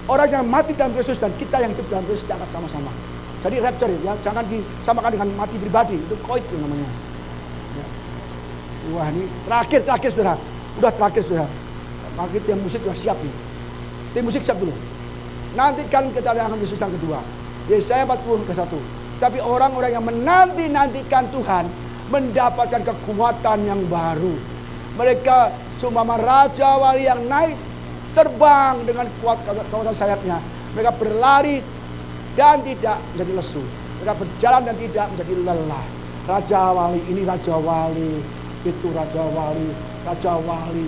Orang yang mati dalam Kristus dan kita yang hidup dalam Kristus diangkat sama-sama. Jadi rapture ya, jangan disamakan dengan mati pribadi. Itu koit namanya. Ya. Wah, ini terakhir saudara. Udah terakhir saudara. Maka tim musik sudah siap nih. Tim musik siap dulu. Nantikan kedatangan Yesus yang kedua. Yesaya 40 ke 1. Tapi orang-orang yang menanti-nantikan Tuhan mendapatkan kekuatan yang baru. Mereka seumpama raja wali yang naik terbang dengan kuat kekuatan sayapnya. Mereka berlari dan tidak menjadi lesu. Mereka berjalan dan tidak menjadi lelah. Raja wali, ini raja wali, itu raja wali, raja wali.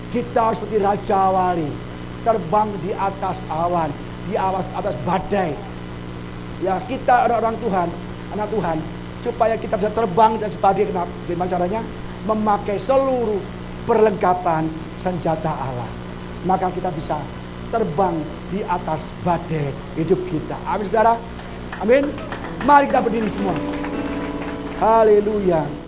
Kita seperti raja wali, terbang di atas awan, di atas badai. Ya, kita orang-orang Tuhan, anak Tuhan, supaya kita bisa terbang dan sebagainya. Kenapa? Bagaimana caranya? Memakai seluruh perlengkapan senjata Allah. Maka kita bisa terbang di atas badai hidup kita. Amin saudara? Amin. Mari kita berdiri semua. Haleluya.